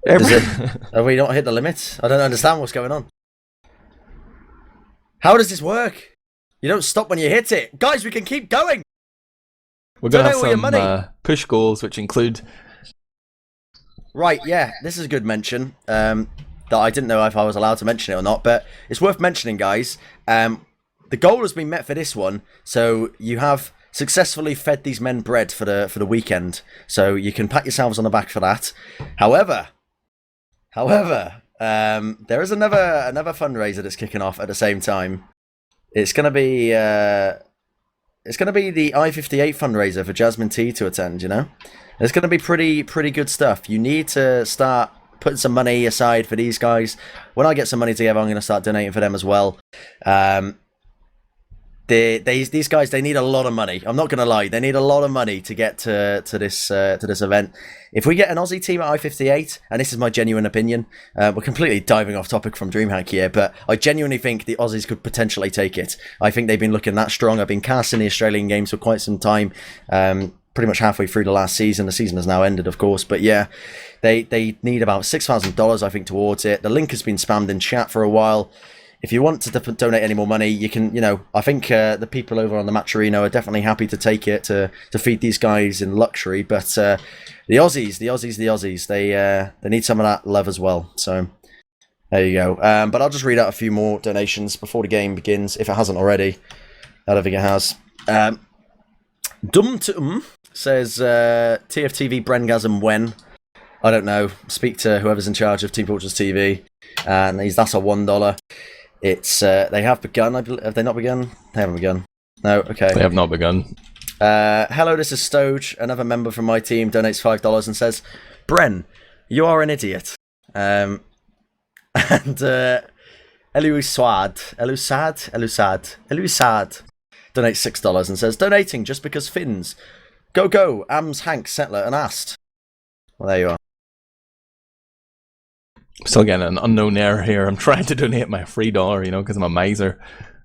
S1: Have we not hit the limit? I don't understand what's going on. How does this work? You don't stop when you hit it, guys. We can keep going.
S2: We're gonna have some push goals, which include.
S1: Right, yeah, this is a good mention. That I didn't know if I was allowed to mention it or not, but it's worth mentioning, guys. The goal has been met for this one, so you have successfully fed these men bread for the weekend, so you can pat yourselves on the back for that. However, there is another fundraiser that's kicking off at the same time. It's gonna be the I-58 fundraiser for Jasmine T to attend. You know, it's gonna be pretty good stuff. You need to start putting some money aside for these guys. When I get some money together, I'm going to start donating for them as well. These guys, they need a lot of money. I'm not going to lie, they need a lot of money to get to this event. If we get an Aussie team at I-58, and this is my genuine opinion, we're completely diving off topic from Dreamhack here, but I genuinely think the Aussies could potentially take it. I think they've been looking that strong. I've been casting the Australian games for quite some time. Pretty much halfway through the last season. The season has now ended, of course, but yeah, they need about $6,000, I think, towards it. The link has been spammed in chat for a while. If you want to donate any more money, you can. You know, I think the people over on the Matcherino are definitely happy to take it to feed these guys in luxury. But the Aussies, they need some of that love as well. So there you go. But I'll just read out a few more donations before the game begins, if it hasn't already. I don't think it has. Dum says TFTV Brengasm when. I don't know. Speak to whoever's in charge of Team Fortress TV, and that's a $1. It's they have begun. Have they not begun? They haven't begun. No. Okay.
S2: They have not begun.
S1: Hello, this is Stoge. Another member from my team donates $5 and says, "Bren, you are an idiot." And Elusad donates $6 and says, "Donating just because Finns. Go, Ams, Hank, Settler, and Ast." Well, there you are.
S2: Still getting an unknown error here. I'm trying to donate my $3, because I'm a miser.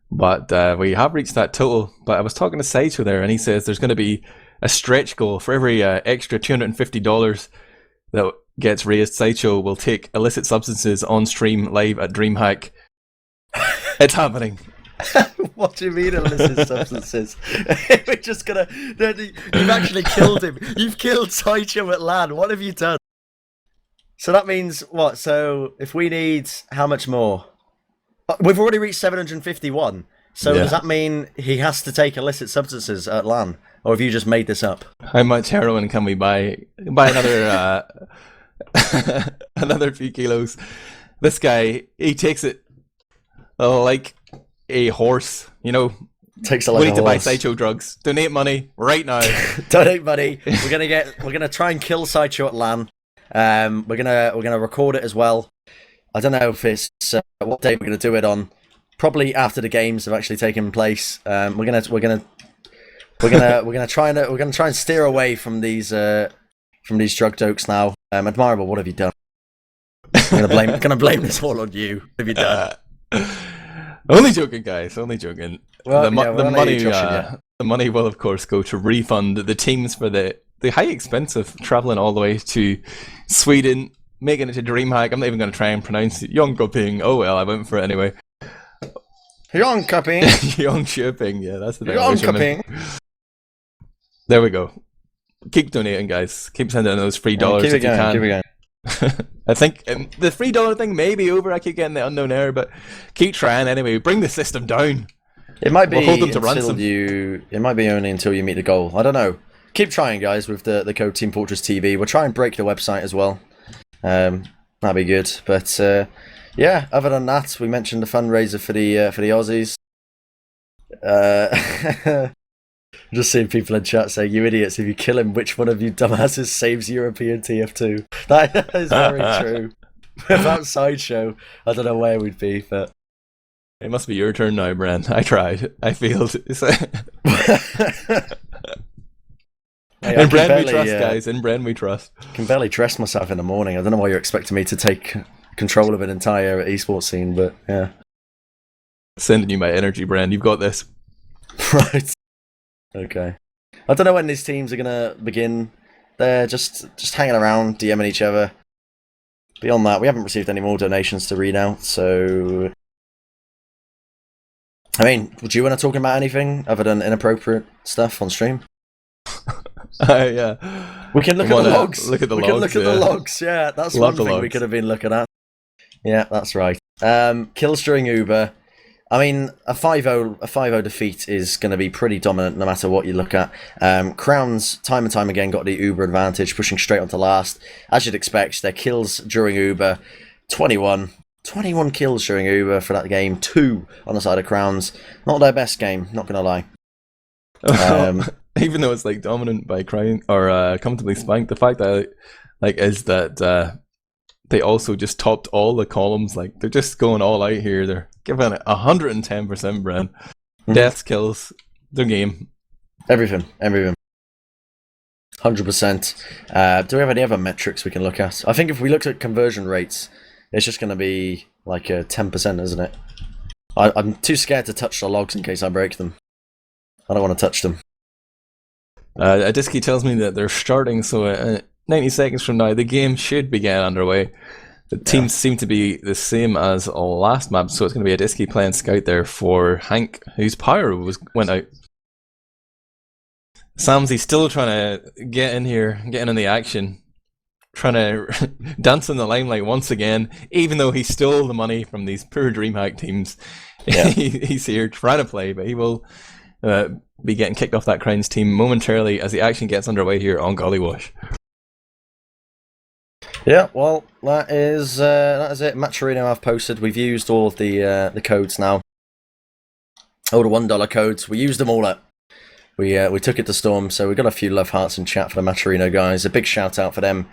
S2: But we have reached that total. But I was talking to Sideshow there, and he says there's going to be a stretch goal for every extra $250 that gets raised. Sideshow will take illicit substances on stream live at Dreamhack. It's happening.
S1: What do you mean illicit substances? We're just gonna... You've actually killed him. You've killed Sideshow at LAN. What have you done? So that means what? So if we need how much more? We've already reached 751. So does that mean he has to take illicit substances at LAN? Or have you just made this up?
S2: How much heroin can we buy? Buy another another few kilos. This guy, he takes it like a horse,
S1: Takes it
S2: we
S1: like
S2: need
S1: a
S2: to buy
S1: horse.
S2: Sideshow drugs. Donate money right now.
S1: Donate money. We're gonna try and kill Sideshow at LAN. We're gonna record it as well. I don't know if it's what day we're gonna do it on. Probably after the games have actually taken place. We're gonna try and steer away from these drug jokes now. Admirable, what have you done? I'm gonna blame this all on you. What have you done?
S2: Only joking, guys. Only joking.
S1: Well,
S2: the money will of course go to refund the teams for the high expense of traveling all the way to Sweden, making it to Dreamhack. I'm not even going to try and pronounce it. Jönköping. Oh well, I went for it anyway.
S1: Jönköping.
S2: Jönköping. Yeah, that's the name.
S1: Jönköping.
S2: There we go. Keep donating, guys. Keep sending those $3 if you can.
S1: Keep it going.
S2: I think the $3 thing may be over. I keep getting the unknown error, but keep trying anyway. Bring the system down.
S1: It might be
S2: we'll hold them to ransom.
S1: It might be only until you meet the goal. I don't know. Keep trying, guys, with the code teamfortress.tv. We'll try and break the website as well. That'd be good. But yeah, other than that, we mentioned the fundraiser for the Aussies. Just seeing people in chat saying, "You idiots! If you kill him, which one of you dumbasses saves European TF2?" That is very true. Without Sideshow, I don't know where we'd be. But
S2: it must be your turn now, Bren. I tried. I failed. In Bren we trust, guys. In Bren we trust.
S1: I can barely dress myself in the morning. I don't know why you're expecting me to take control of an entire esports scene, but yeah.
S2: Sending you my energy, Bren. You've got this.
S1: Right. Okay. I don't know when these teams are gonna begin. They're just hanging around, DMing each other. Beyond that, we haven't received any more donations to read out, so... I mean, would you want to talk about anything other than inappropriate stuff on stream?
S2: Yeah.
S1: We can look at the logs.
S2: Look at the logs.
S1: Can look at the logs. Yeah, that's
S2: Love
S1: one thing we could have been looking at. Yeah, that's right. Kills during Uber. I mean, a 5-0 defeat is going to be pretty dominant no matter what you look at. Crowns, time and time again, got the Uber advantage, pushing straight onto last. As you'd expect, their kills during Uber, 21 kills during Uber for that game, 2 on the side of Crowns. Not their best game, not going to lie.
S2: Even though it's like dominant by Crown or comfortably Spanked, the fact that is that they also just topped all the columns. Like, they're just going all out here. They're giving it 110%, Bren. Deaths, kills, their game.
S1: Everything. 100%. Do we have any other metrics we can look at? I think if we looked at conversion rates, it's just going to be like a 10%, isn't it? I'm too scared to touch the logs in case I break them. I don't want to touch them.
S2: Adiski tells me that they're starting, so 90 seconds from now, the game should begin underway. The teams seem to be the same as last map, so it's going to be Adiski playing scout there for Hank, whose power went out. Samsy's still trying to get in here, getting in the action, trying to dance in the limelight once again, even though he stole the money from these poor Dreamhack teams. Yeah. He's here trying to play, but he will be getting kicked off that Crowns team momentarily as the action gets underway here on Gollywash.
S1: Yeah, well, that is it. Matcherino I've posted. We've used all of the codes now. All the $1 codes. We used them all up. We took it to Storm, so we got a few love hearts in chat for the Matcherino guys. A big shout out for them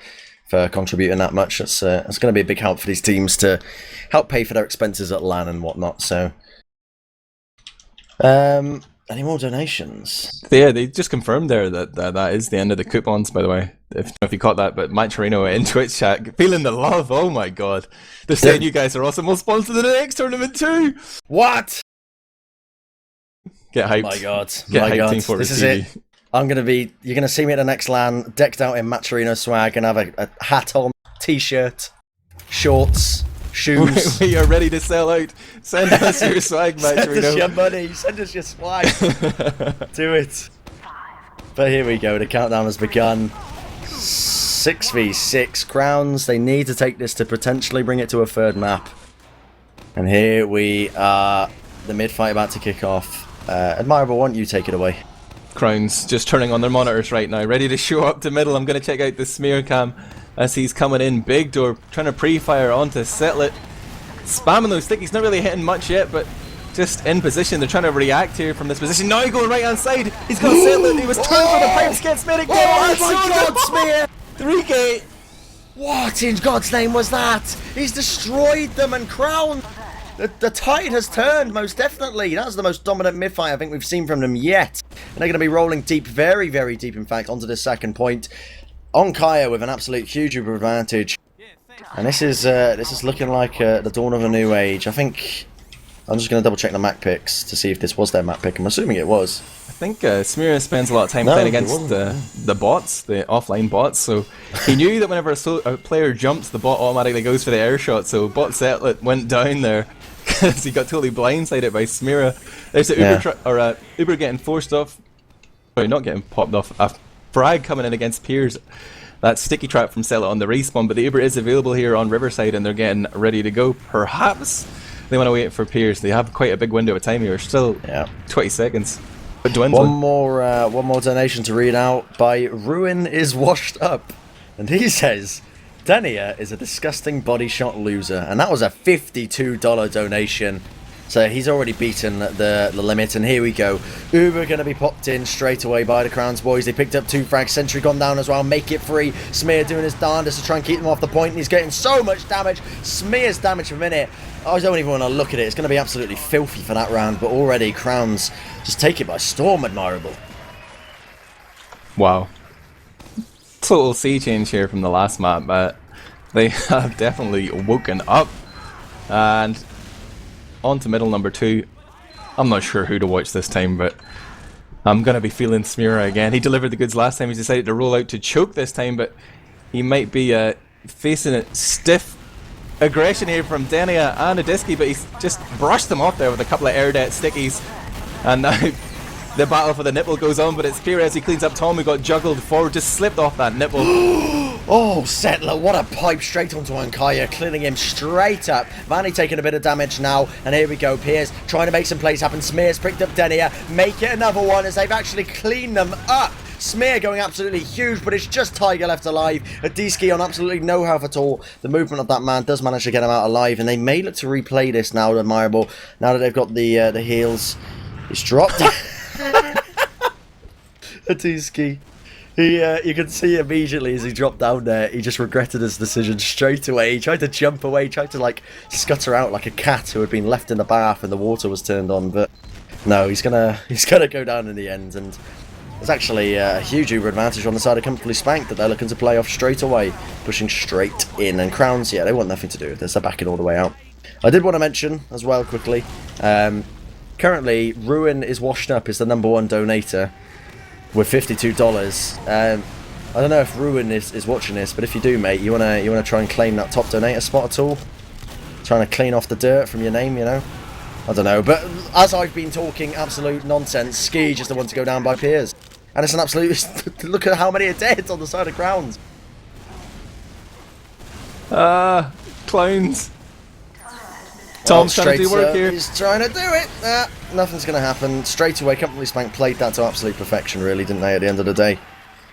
S1: for contributing that much. It's going to be a big help for these teams to help pay for their expenses at LAN and whatnot. So, any more donations?
S2: Yeah, they just confirmed there that is the end of the coupons, by the way. If you caught that, but Matcherino in Twitch chat, feeling the love, oh my god. They're saying you guys are awesome, we'll sponsor the next tournament too!
S1: What?
S2: Get hyped.
S1: My god,
S2: Get
S1: my
S2: hyped,
S1: god,
S2: Teamfortress
S1: this is
S2: TV.
S1: it. You're gonna see me at the next LAN, decked out in Matcherino swag, and have a hat on, t-shirt, shorts, shoes.
S2: We are ready to sell out. Send us your swag, Matcherino.
S1: Send us your money, send us your swag. Do it. But here we go, the countdown has begun. 6v6 crowns. They need to take this to potentially bring it to a third map. And here we are, the mid-fight about to kick off. Admirable, why don't you take it away?
S2: Crowns just turning on their monitors right now, ready to show up to middle. I'm going to check out the smear cam as he's coming in. Big door, trying to pre-fire onto Setlet. Spamming those stickies, not really hitting much yet, but just in position. They're trying to react here from this position. Now going right hand side. He's got Setlet. He was turned for the pipes. Gets Smear again.
S1: Oh my god, Smear!
S2: 3K.
S1: What in God's name was that? He's destroyed them, and Crown. The tide has turned, most definitely. That's the most dominant mid-fight I think we've seen from them yet. And they're going to be rolling deep, very, very deep, in fact, onto this second point. Onkaya with an absolute huge advantage. And this is looking like the dawn of a new age. I think I'm just going to double check the map picks to see if this was their map pick. I'm assuming it was.
S2: I think Smear spends a lot of time playing against the bots, the offline bots, so he knew that whenever a player jumps, the bot automatically goes for the air shot, so bot Setlet went down there because he got totally blindsided by Smear. There's an Uber getting forced off, sorry, not getting popped off, a frag coming in against Piers. That sticky trap from Setlet on the respawn, but the Uber is available here on Riverside and they're getting ready to go. Perhaps they want to wait for Piers. They have quite a big window of time here, still 20 seconds.
S1: One more donation to read out by Ruin is washed up, and he says Denia is a disgusting body shot loser, and that was a $52 donation. So he's already beaten the limit, and here we go. Uber going to be popped in straight away by the Crowns boys. They picked up 2 frags. Sentry gone down as well. Make it free. Smear doing his darndest to try and keep them off the point, and he's getting so much damage. Smear's damage per minute. I don't even want to look at it. It's going to be absolutely filthy for that round, but already Crowns just take it by storm. Admirable.
S2: Wow. Total sea change here from the last map, but they have definitely woken up. And on to middle number 2. I'm not sure who to watch this time, but I'm going to be feeling Smear again. He delivered the goods last time. He's decided to roll out to choke this time, but he might be facing a stiff aggression here from Denia and Adiski, but he's just brushed them off there with a couple of air debt stickies. And now the battle for the nipple goes on, but it's Perez. He cleans up Tom, who got juggled forward, just slipped off that nipple.
S1: Oh, Settler, what a pipe straight onto Ankaya, cleaning him straight up. Vani taking a bit of damage now, and here we go. Piers trying to make some plays happen. Smear's picked up Denia, make it another one as they've actually cleaned them up. Smear going absolutely huge, but it's just Tiger left alive. Adiski on absolutely no health at all. The movement of that man does manage to get him out alive, and they may look to replay this now, Admirable, now that they've got the heals. He's dropped. Adiski. You can see immediately as he dropped down there, he just regretted his decision straight away. He tried to jump away, tried to like scutter out like a cat who had been left in the bath and the water was turned on, but no, he's gonna go down in the end. And there's actually a huge Uber advantage on the side of Comfortably Spanked that they're looking to play off straight away, pushing straight in. And Crowns, yeah, they want nothing to do with this. They're backing all the way out. I did want to mention as well quickly, currently Ruin is washed up as the #1 donator with $52. I don't know if Ruin is watching this, but if you do, mate, you wanna try and claim that top donator spot at all? Trying to clean off the dirt from your name, you know? I don't know, but as I've been talking absolute nonsense, Skeej is the one to go down by Piers. And it's an absolute... look at how many are dead on the side of grounds.
S2: Clowns. Tom's trying to do work here.
S1: He's trying to do it. Nothing's going to happen. Straight away, Comfortably Spanked played that to absolute perfection, really, didn't they, at the end of the day?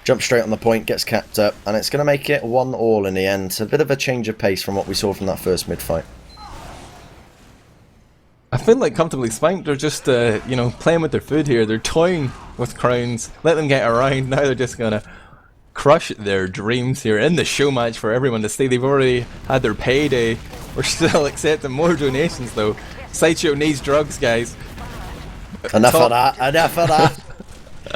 S1: Jumps straight on the point, gets kept up, and it's going to make it 1-all in the end. A bit of a change of pace from what we saw from that first mid-fight.
S2: I feel like Comfortably Spanked are just, you know, playing with their food here. They're toying with crowns, let them get around. Now they're just going to crush their dreams here in the show match for everyone to see. They've already had their payday. We're still accepting more donations though. Sideshow needs drugs, guys.
S1: Enough of that, enough of that.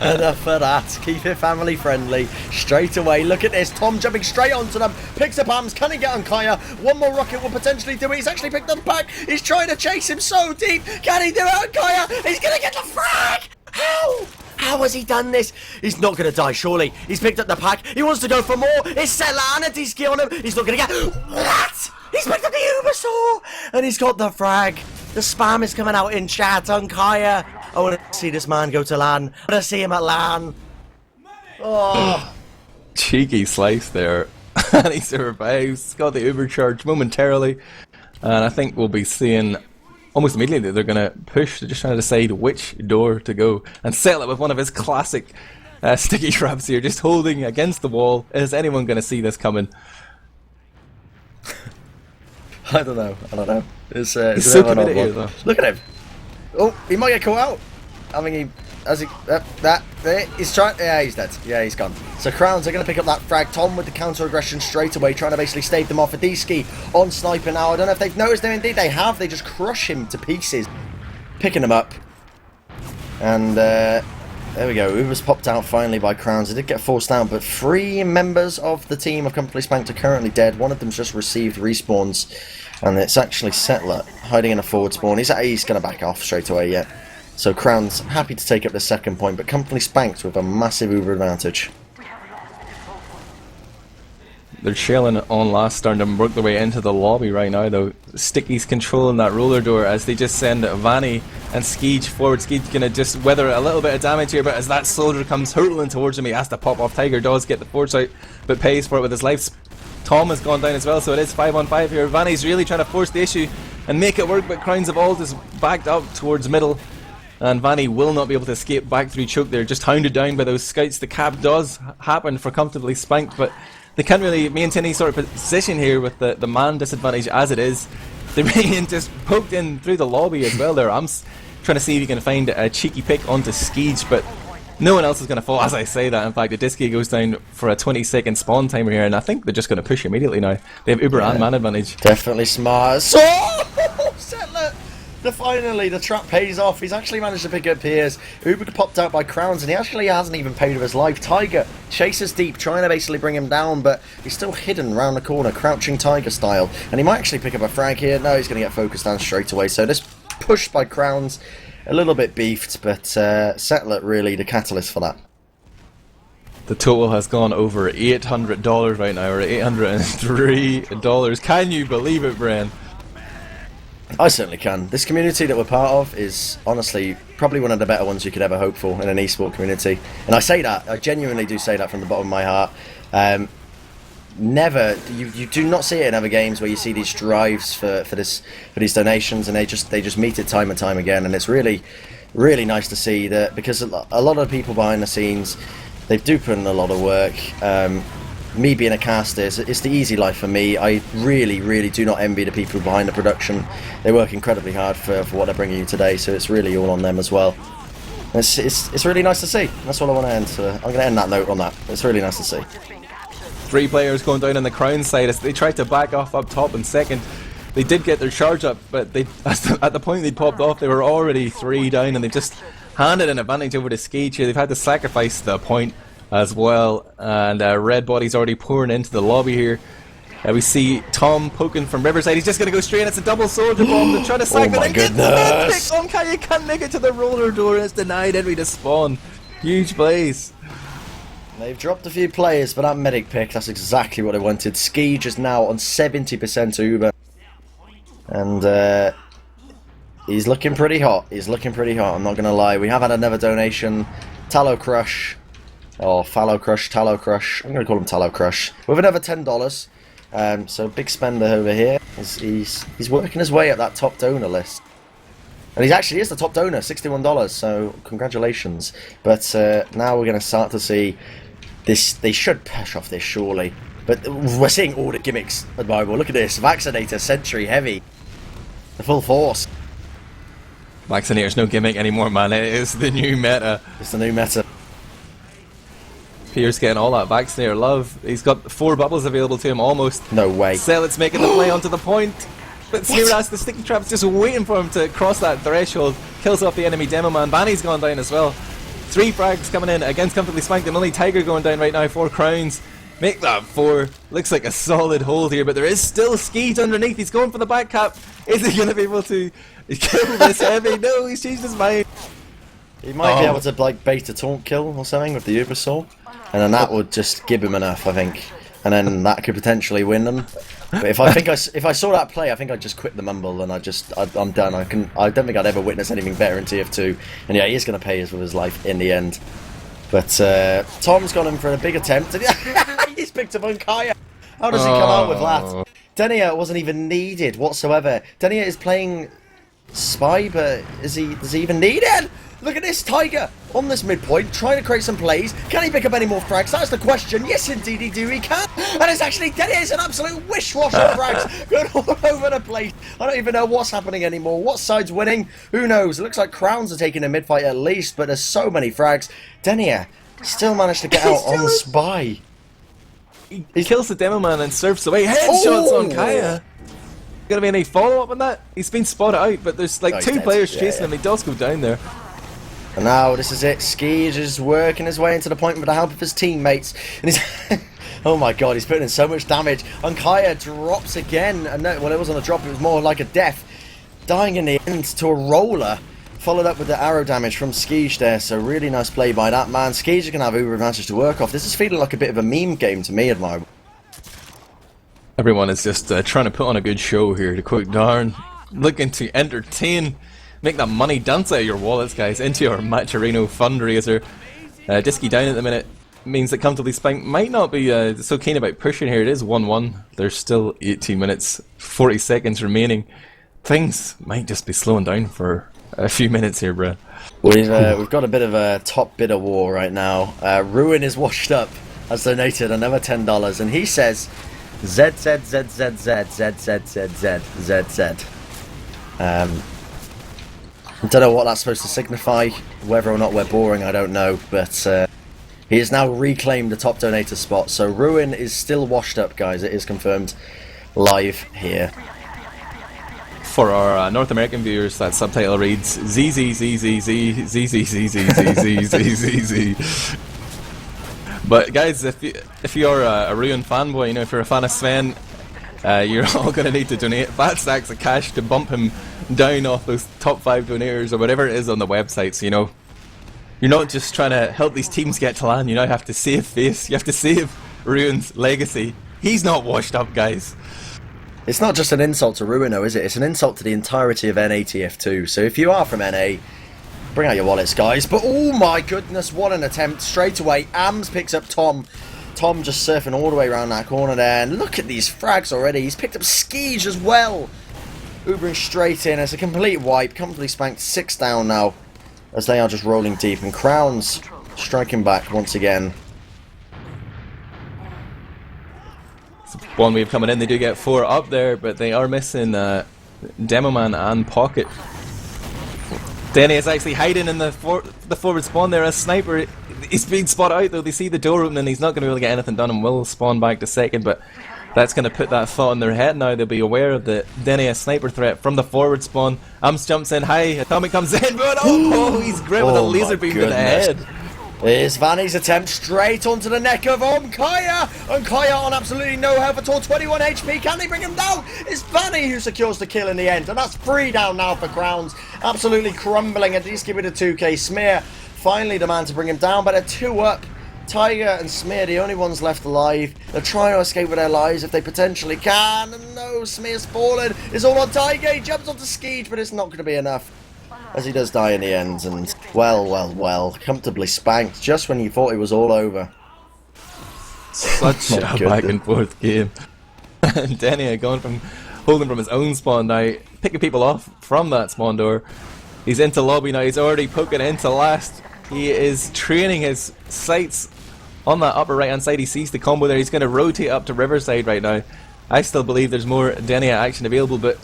S1: Enough of that. Keep it family friendly. Straight away. Look at this. Tom jumping straight onto them. Picks up arms. Can he get on Kaya? One more rocket will potentially do it. He's actually picked up the pack. He's trying to chase him so deep. Can he do it on Kaya? He's going to get the frag. How? How has he done this? He's not going to die, surely. He's picked up the pack. He wants to go for more. It's Settler and a D-ski on him. He's not going to get... What? He's picked up the Ubersaw. And he's got the frag. The spam is coming out in chat on Kaya. I want to see this man go to LAN. I want to see him at LAN. Oh.
S2: Cheeky slice there. And he survives. Got the Uber charge momentarily. And I think we'll be seeing almost immediately that they're going to push. They're just trying to decide which door to go. And settle it with one of his classic sticky traps here. Just holding against the wall. Is anyone going to see this coming?
S1: I don't know. It's
S2: He's so committed here, though.
S1: Look at him. Oh, he might get caught out. I mean, he's trying. Yeah, he's dead. Yeah, he's gone. So Crowns are going to pick up that frag. Tom with the counter aggression straight away, trying to basically stave them off. A D-ski on sniper now. I don't know if they've noticed him. Indeed, they have. They just crush him to pieces, picking him up. And there we go. Uber's popped out finally by Crowns. They did get forced down, but 3 members of the team of Comfortably Spanked are currently dead. One of them's just received respawns, and it's actually Settler hiding in a forward spawn. He's going to back off straight away, yeah. So Crowns happy to take up the second point, but Comfortably Spanked with a massive Uber advantage.
S2: They're shelling on last, starting to work their way into the lobby right now though. Sticky's controlling that roller door as they just send Vani and Skeej forward. Skeej gonna just weather a little bit of damage here, but as that soldier comes hurtling towards him, he has to pop off. Tiger does get the foresight, but pays for it with his life. Tom has gone down as well, so it is 5-on-5 here. Vani's really trying to force the issue and make it work, but Crowns have all just backed up towards middle. And Vani will not be able to escape back through choke there, just hounded down by those scouts. The cap does happen for Comfortably Spanked, but they can't really maintain any sort of position here with the man disadvantage as it is. They're being just poked in through the lobby as well there. I'm trying to see if you can find a cheeky pick onto Skeej, but no one else is going to fall as I say that. In fact, the Disky goes down for a 20-second spawn timer here, and I think they're just going to push immediately now. They have Uber and man advantage.
S1: Definitely smart. So, Settler! Finally, the trap pays off. He's actually managed to pick up Piers. Uber popped out by Crowns, and he actually hasn't even paid with his life. Tiger chases deep, trying to basically bring him down, but he's still hidden around the corner, crouching Tiger style. And he might actually pick up a frag here. No, he's going to get focused down straight away. So this push by Crowns, a little bit beefed, but Settler really the catalyst for that.
S2: The total has gone over $800 right now, or $803. Can you believe it, Bren?
S1: I certainly can. This community that we're part of is honestly probably one of the better ones you could ever hope for in an esport community. And I say that, I genuinely do say that from the bottom of my heart. You do not see it in other games where you see these drives for these donations, and they just meet it time and time again. And it's really nice to see that, because a lot of the people behind the scenes, they do put in a lot of work. Me being a caster, it's the easy life for me. I really do not envy the people behind the production. They work incredibly hard for what they're bringing you today, so it's really all on them as well. It's really nice to see. That's all I want to end. So I'm going to end that note on that. It's really nice to see.
S2: 3 players going down on the Crown side as they tried to back off up top in second. They did get their charge up, but at the point they popped off, they were already 3 down, and they just handed an advantage over to Skeej here. They've had to sacrifice the point as well, and red body's already pouring into the lobby here. We see Tom poking from Riverside. He's just going to go straight. It's a double soldier bomb. They're trying to sack
S1: oh my goodness!
S2: You can't make it to the roller door. It's denied entry to spawn. Huge plays.
S1: They've dropped a few players, but that medic pick, that's exactly what they wanted. Skeej is now on 70% Uber, and he's looking pretty hot. He's looking pretty hot, I'm not going to lie. We have had another donation. Tallow Crush. Oh, Fallow Crush, Tallow Crush. I'm going to call him Tallow Crush. With another $10. So big spender over here. He's working his way up that top donor list. And he actually is the top donor, $61. So congratulations. But now we're going to start to see they should push off this surely. But we're seeing all the gimmicks Admirable. Look at this. Vaccinator, Sentry, Heavy. The full force.
S2: Vaccinator's no gimmick anymore, man. It is the new meta.
S1: It's the new meta.
S2: Pierce getting all that Vaccinator love. He's got 4 bubbles available to him almost.
S1: No way.
S2: Zealot's making the play onto the point. But Smear's the sticky trap's just waiting for him to cross that threshold. Kills off the enemy Demo Man. Vani's gone down as well. 3 frags coming in against Comfortably Spanked. And only Tiger going down right now. 4 crowns. Make that 4. Looks like a solid hold here, but there is still Skeej underneath. He's going for the back cap. Is he going to be able to kill this Heavy? No, he's changed his mind.
S1: He might be able to like bait a taunt kill or something with the Uber Soul, and then that would just give him enough, I think, and then that could potentially win them. But if I saw that play, I think I'd just quit the mumble and I'm done. I don't think I'd ever witness anything better in TF2. And yeah, he's going to pay us with his life in the end. But Tom's gone in for a big attempt. And he's picked up Unkaya. How does he come out with that? Denia wasn't even needed whatsoever. Denia is playing Spy, but does he even need it? Look at this Tiger on this midpoint, trying to create some plays. Can he pick up any more frags? That's the question. Yes, indeed he can. And it's actually Denia is an absolute wish-wash of frags going all over the place. I don't even know what's happening anymore. What side's winning? Who knows? It looks like Crowns are taking a mid-fight at least, but there's so many frags. Denia still managed to get out on Spy.
S2: He kills the Demo Man and surfs away. Headshots on Kaya. Gonna be any follow-up on that? He's been spotted out, but there's like 2 players chasing him. He does go down there.
S1: And now this is it. Skeej is working his way into the point with the help of his teammates. And he's oh my god, he's putting in so much damage. Unkaya drops again. And no, well, it wasn't a drop, it was more like a death. Dying in the end to a roller. Followed up with the arrow damage from Skeej there. So really nice play by that man. Skeej is going to have Uber advantage to work off. This is feeling like a bit of a meme game to me, Admirable.
S2: Everyone is just trying to put on a good show here to quote Darn. Looking to entertain. Make that money dance out of your wallets, guys, into your Matcherino fundraiser. Disky down at the minute means that Comfortably Spanked might not be so keen about pushing here. It is 1-1. There's still 18 minutes, 40 seconds remaining. Things might just be slowing down for a few minutes here, Bren.
S1: We've got a bit of a top bidder war right now. Ruin is washed up, has donated another $10, and he says ZZZZZZZZZZZ. I don't know what that's supposed to signify. Whether or not we're boring, I don't know. But he has now reclaimed the top donator spot. So Ruin is still washed up, guys. It is confirmed live here.
S2: For our North American viewers, that subtitle reads ZZZZZZZZZZZZ. But guys, if you're a Ruin fanboy, you know, if you're a fan of Sven, you're all going to need to donate fat stacks of cash to bump him down off those top 5 donators or whatever it is on the website. So, you know, you're not just trying to help these teams get to land, you now have to save face, you have to save Ruin's legacy. He's not washed up, guys.
S1: It's not just an insult to Ruin, though, is it? It's an insult to the entirety of NATF2. So if you are from NA, bring out your wallets, guys. But oh my goodness, what an attempt. Straight away, Ams picks up Tom. Tom just surfing all the way around that corner there. And look at these frags already. He's picked up Skeej as well. Ubering straight in. It's a complete wipe. Comfortably Spanked 6 down now, as they are just rolling deep. And Crowns striking back once again.
S2: One wave coming in. They do get 4 up there, but they are missing Demo Man and Pocket. Denny is actually hiding in the forward spawn there. A sniper. He's being spotted out though. They see the door open and he's not going to be able to get anything done and will spawn back to second, but that's going to put that thought in their head now. They'll be aware of the Denny a sniper threat from the forward spawn. Ams jumps in high. Atomic comes in, but oh, he's gripped with a laser beam to the head.
S1: Here's Vani's attempt straight onto the neck of Unkaya. Unkaya on absolutely no health at all, 21 HP. Can they bring him down? It's Vani who secures the kill in the end, and that's 3 down now for Crowns. Absolutely crumbling, at least give it a 2k. Smear finally the man to bring him down, but they're 2 up. Tiger and Smear, the only ones left alive. They're trying to escape with their lives if they potentially can. And no, Smear's fallen. It's all on Tiger. He jumps onto Skeej, but it's not going to be enough, as he does die in the end. And well, comfortably spanked just when you thought it was all over.
S2: Such a back and forth game. And Denny going from holding from his own spawn now, picking people off from that spawn door. He's into lobby now. He's already poking into last. He is training his sights on that upper right hand side. He sees the combo there. He's going to rotate up to Riverside right now. I still believe there's more Denia action available, but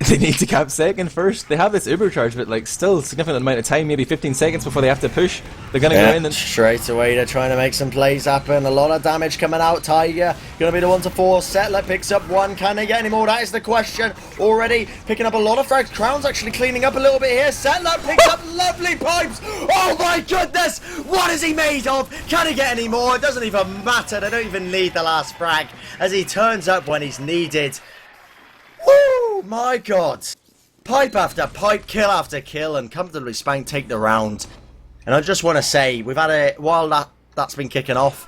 S2: they need to cap second first. They have this Uber charge, but like still a significant amount of time, maybe 15 seconds before they have to push. They're going to go in and
S1: straight away they're trying to make some plays happen. A lot of damage coming out. Tiger going to be the one to force. Settler picks up one. Can they get any more? That is the question. Already picking up a lot of frags. Crown's actually cleaning up a little bit here. Settler picks up lovely pipes. Oh my goodness, what is he made of? Can he get any more? It doesn't even matter. They don't even need the last frag as he turns up when he's needed. Woo! My God! Pipe after pipe, kill after kill, and comfortably Spanked take the round. And I just want to say, we've had while that's been kicking off,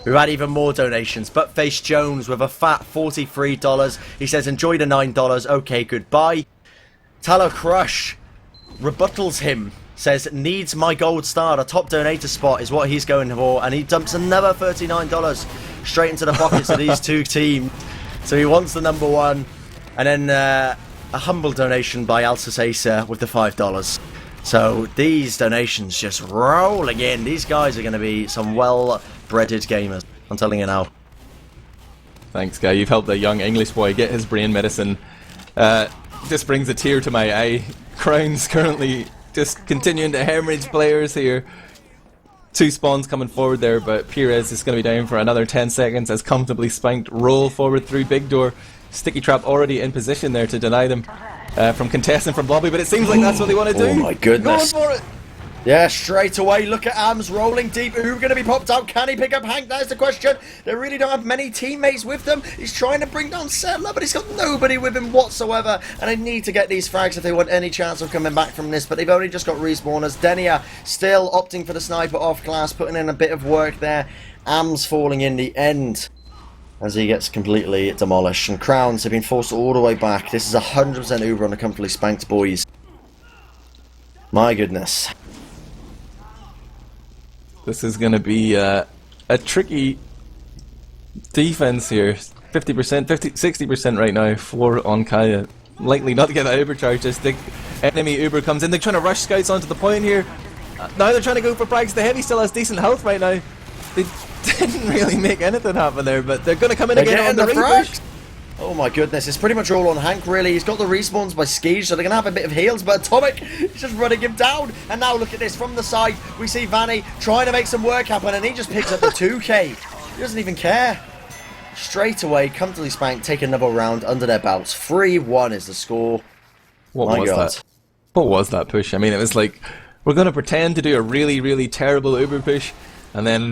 S1: we've had even more donations. Buttface Jones with a fat $43. He says, enjoy the $9. Okay, goodbye. Tallow Crush rebuttals him. Says, needs my gold star. The top donator spot is what he's going for. And he dumps another $39 straight into the pockets of these two teams. So he wants the number one. And then a humble donation by Alsacer with the $5. So these donations just rolling in. These guys are going to be some well-breaded gamers. I'm telling you now.
S2: Thanks, guy. You've helped a young English boy get his brain medicine. This brings a tear to my eye. Crown's currently just continuing to hemorrhage players here. Two spawns coming forward there, but Perez is going to be down for another 10 seconds as comfortably Spanked roll forward through Big Door. Sticky Trap already in position there to deny them from contesting from lobby, but it seems like that's what they want to do.
S1: Oh my goodness.
S2: Going for it.
S1: Yeah, straight away. Look at Ams rolling deep. Who's going to be popped out? Can he pick up Hank? That is the question. They really don't have many teammates with them. He's trying to bring down Settler, but he's got nobody with him whatsoever. And they need to get these frags if they want any chance of coming back from this. But they've only just got respawners. Denia still opting for the sniper off glass, putting in a bit of work there. Ams falling in the end as he gets completely demolished. And Crowns have been forced all the way back. This is 100% Uber on the comfortably Spanked boys. My goodness.
S2: This is going to be a tricky defense here. 50%, 60% right now for on Kaya. Likely not to get that Uber charge as the enemy Uber comes in. They're trying to rush scouts onto the point here. Now they're trying to go for frags. The heavy still has decent health right now. They didn't really make anything happen there, but they're going to come in again on the repush.
S1: Oh my goodness, it's pretty much all on Hank really. He's got the respawns by Skeej, so they're going to have a bit of heals, but Atomic is just running him down. And now look at this, from the side, we see Vani trying to make some work happen, and he just picks up the 2k. He doesn't even care. Straight away, comfortably Spanked, take another round under their belts. 3-1 is the score.
S2: What was that? What was that push? I mean, it was like, we're going to pretend to do a really, really terrible Uber push, and then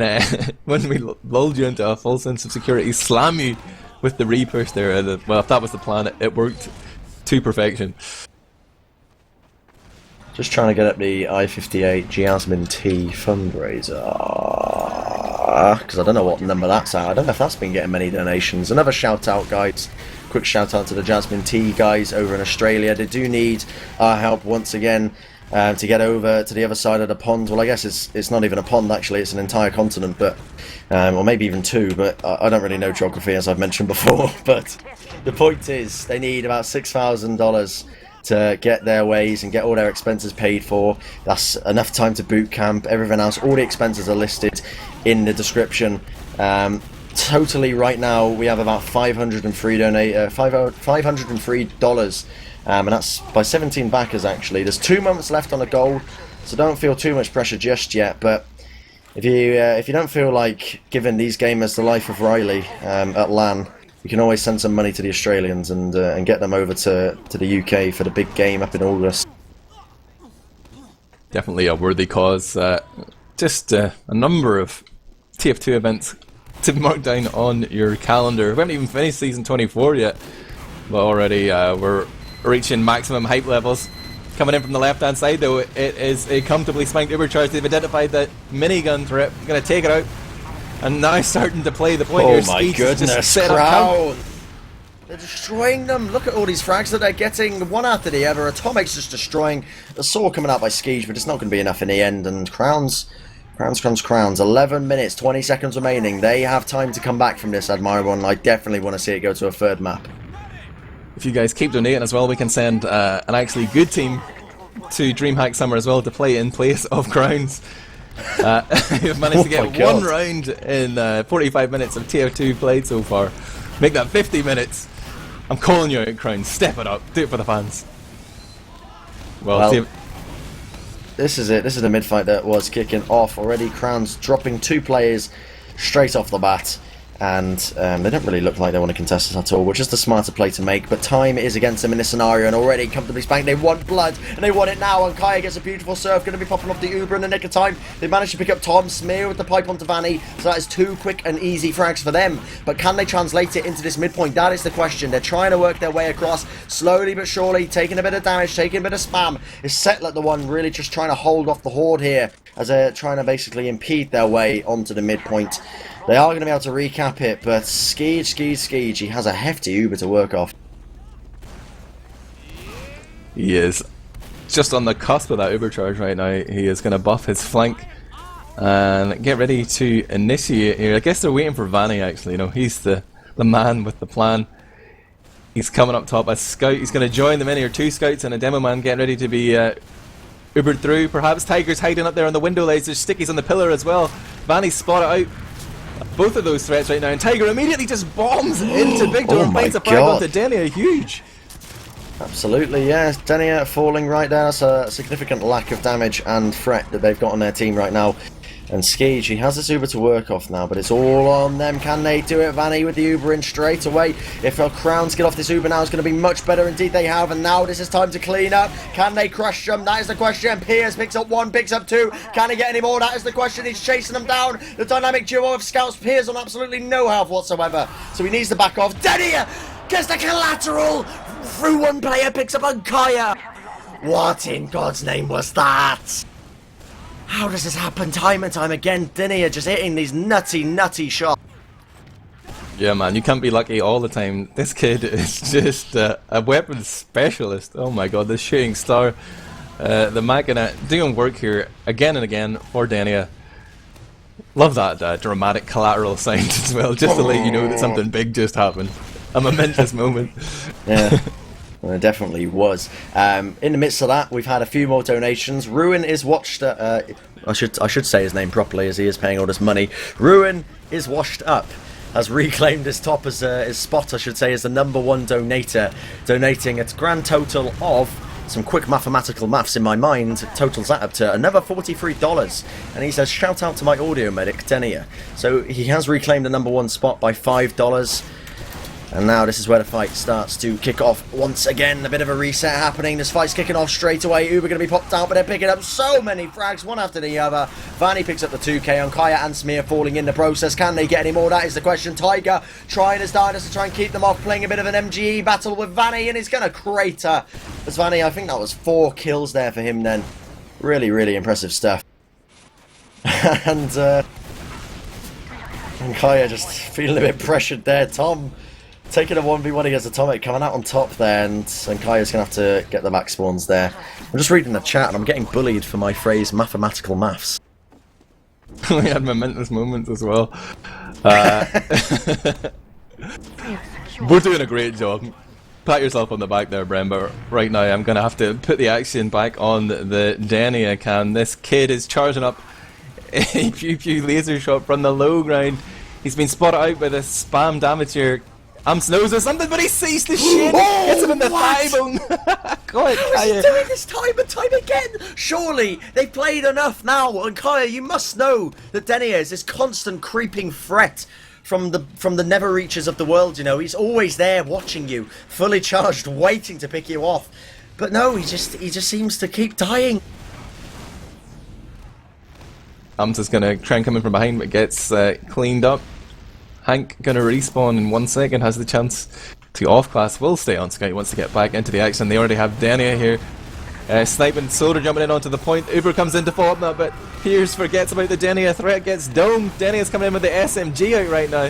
S2: when we lulled you into a full sense of security, slam you with the repush there. Well, if that was the plan, it worked to perfection.
S1: Just trying to get up the I-58 Jasmine T fundraiser. Because I don't know what number that's at. I don't know if that's been getting many donations. Another shout out, guys. Quick shout out to the Jasmine T guys over in Australia. They do need our help once again. To get over to the other side of the pond. Well, I guess it's not even a pond actually, it's an entire continent, but or maybe even two, but I don't really know geography as I've mentioned before. But the point is, they need about $6,000 to get their ways and get all their expenses paid for. That's enough time to boot camp, everything else, all the expenses are listed in the description. Totally right now we have about $503 and that's by 17 backers actually. There's 2 months left on the goal, so don't feel too much pressure just yet. But if you don't feel like giving these gamers the life of Riley at LAN, you can always send some money to the Australians and get them over to the UK for the big game up in August.
S2: Definitely a worthy cause. Just a number of TF2 events to mark down on your calendar. We haven't even finished season 24 yet, but already we're reaching maximum hype levels. Coming in from the left hand side though, it is a comfortably Spanked Uber charge. They've identified that minigun threat, going to take it out, and now starting to play the point here.
S1: Oh my goodness, Crown! They're destroying them. Look at all these frags that they're getting, one after the other. Atomic's just destroying. The saw coming out by Skeej, but it's not going to be enough in the end. And Crowns. 11 minutes, 20 seconds remaining. They have time to come back from this, Admirable, and I definitely want to see it go to a third map.
S2: If you guys keep donating as well, we can send an actually good team to Dreamhack Summer as well to play in place of Crowns. You've managed to get
S1: my God.
S2: one round in 45 minutes of Tier 2 played so far. Make that 50 minutes. I'm calling you out, Crown. Step it up. Do it for the fans.
S1: Well, this is it. This is the mid-fight that was kicking off already. Crown's dropping 2 players straight off the bat. And they don't really look like they want to contest us at all, which is the smarter play to make. But time is against them in this scenario, and already comfortably spanked. They want blood, and they want it now. And Kaya gets a beautiful serve, going to be popping off the Uber in the nick of time. They managed to pick up Tom. Smear with the pipe onto vani, so that is 2 quick and easy frags for them. But can they translate it into this midpoint? That is the question. They're trying to work their way across, slowly but surely, taking a bit of damage, taking a bit of spam. Is Setlet the one really just trying to hold off the horde here, as they're trying to basically impede their way onto the midpoint. They are going to be able to recap it, but skeej, he has a hefty Uber to work off.
S2: He is just on the cusp of that Uber charge right now. He is going to buff his flank and get ready to initiate here. I guess they're waiting for vani, actually. You know, he's the man with the plan. He's coming up top as scout. He's going to join the many or 2 scouts and a demo man getting ready to be Ubered through. Perhaps Tiger's hiding up there on the window ledge. There's Sticky's on the pillar as well. Vani's spotted out both of those threats right now, and Tiger immediately just bombs into Big Door and finds a frag onto Denia. Huge.
S1: Absolutely, yes. Denia falling right there. That's a significant lack of damage and threat that they've got on their team right now. And Skeej, he has this Uber to work off now, but it's all on them. Can they do it? Vani with the Uber in straight away. If Crowns get off this Uber now, it's going to be much better. Indeed they have, and now this is time to clean up. Can they crush them? That is the question. Piers picks up 1, picks up 2. Can he get any more? That is the question. He's chasing them down. The dynamic duo of Scouts. Piers on absolutely no health whatsoever, so he needs to back off. Denia gets the collateral through 1 player, picks up Ankaya. What in God's name was that? How does this happen time and time again? Denia just hitting these nutty shots.
S2: Yeah, man, you can't be lucky all the time. This kid is just a weapons specialist. Oh my god, this shooting star. The Machina doing work here again and again for Denia. Love that dramatic collateral sound as well, just to let you know that something big just happened. A momentous moment.
S1: Yeah. Well, it definitely was. In the midst of that, we've had a few more donations. Ruin is watched. I should say his name properly, as he is paying all this money. Ruin is washed up. Has reclaimed his top as his spot, I should say, as the #1 donator, donating a grand total of some quick mathematical maths in my mind. Totals that up to another $43, and he says, "Shout out to my audio medic, Denia." So he has reclaimed the #1 spot by $5. And now this is where the fight starts to kick off once again. A bit of a reset happening. This fight's kicking off straight away. Uber going to be popped out, but they're picking up so many frags, one after the other. Vani picks up the 2k on Kaya and Smear falling in the process. Can they get any more? That is the question. Tiger trying his darndest to try and keep them off, playing a bit of an MGE battle with Vani, and he's going to crater. As Vani, I think that was 4 kills there for him then. Really, really impressive stuff. and Kaya just feeling a bit pressured there. Tom taking a 1v1 against Atomic, coming out on top there, and Kaya's going to have to get the back spawns there. I'm just reading the chat, and I'm getting bullied for my phrase, mathematical maths.
S2: We had momentous moments as well. We're doing a great job. Pat yourself on the back there, Bren, but right now I'm going to have to put the action back on the Denia cam. This kid is charging up a pew laser shot from the low ground. He's been spotted out by this spam damage here. Knows or something, but he sees the shit. Gets him in the thigh bone. Go ahead,
S1: How is he doing this time and time again? Surely they've played enough now. And Kaya, you must know that Denia is this constant creeping threat from the never reaches of the world. You know, he's always there watching you, fully charged, waiting to pick you off. But no, he just seems to keep dying.
S2: Just gonna try and come in from behind, but gets cleaned up. Hank gonna respawn in 1 second, has the chance to off-class, will stay on Scout, wants to get back into the action. They already have Denia here. Sniping, Soldier jumping in onto the point. Uber comes in to follow up that, but Piers forgets about the Denia threat, gets domed. Denia's coming in with the SMG out right now.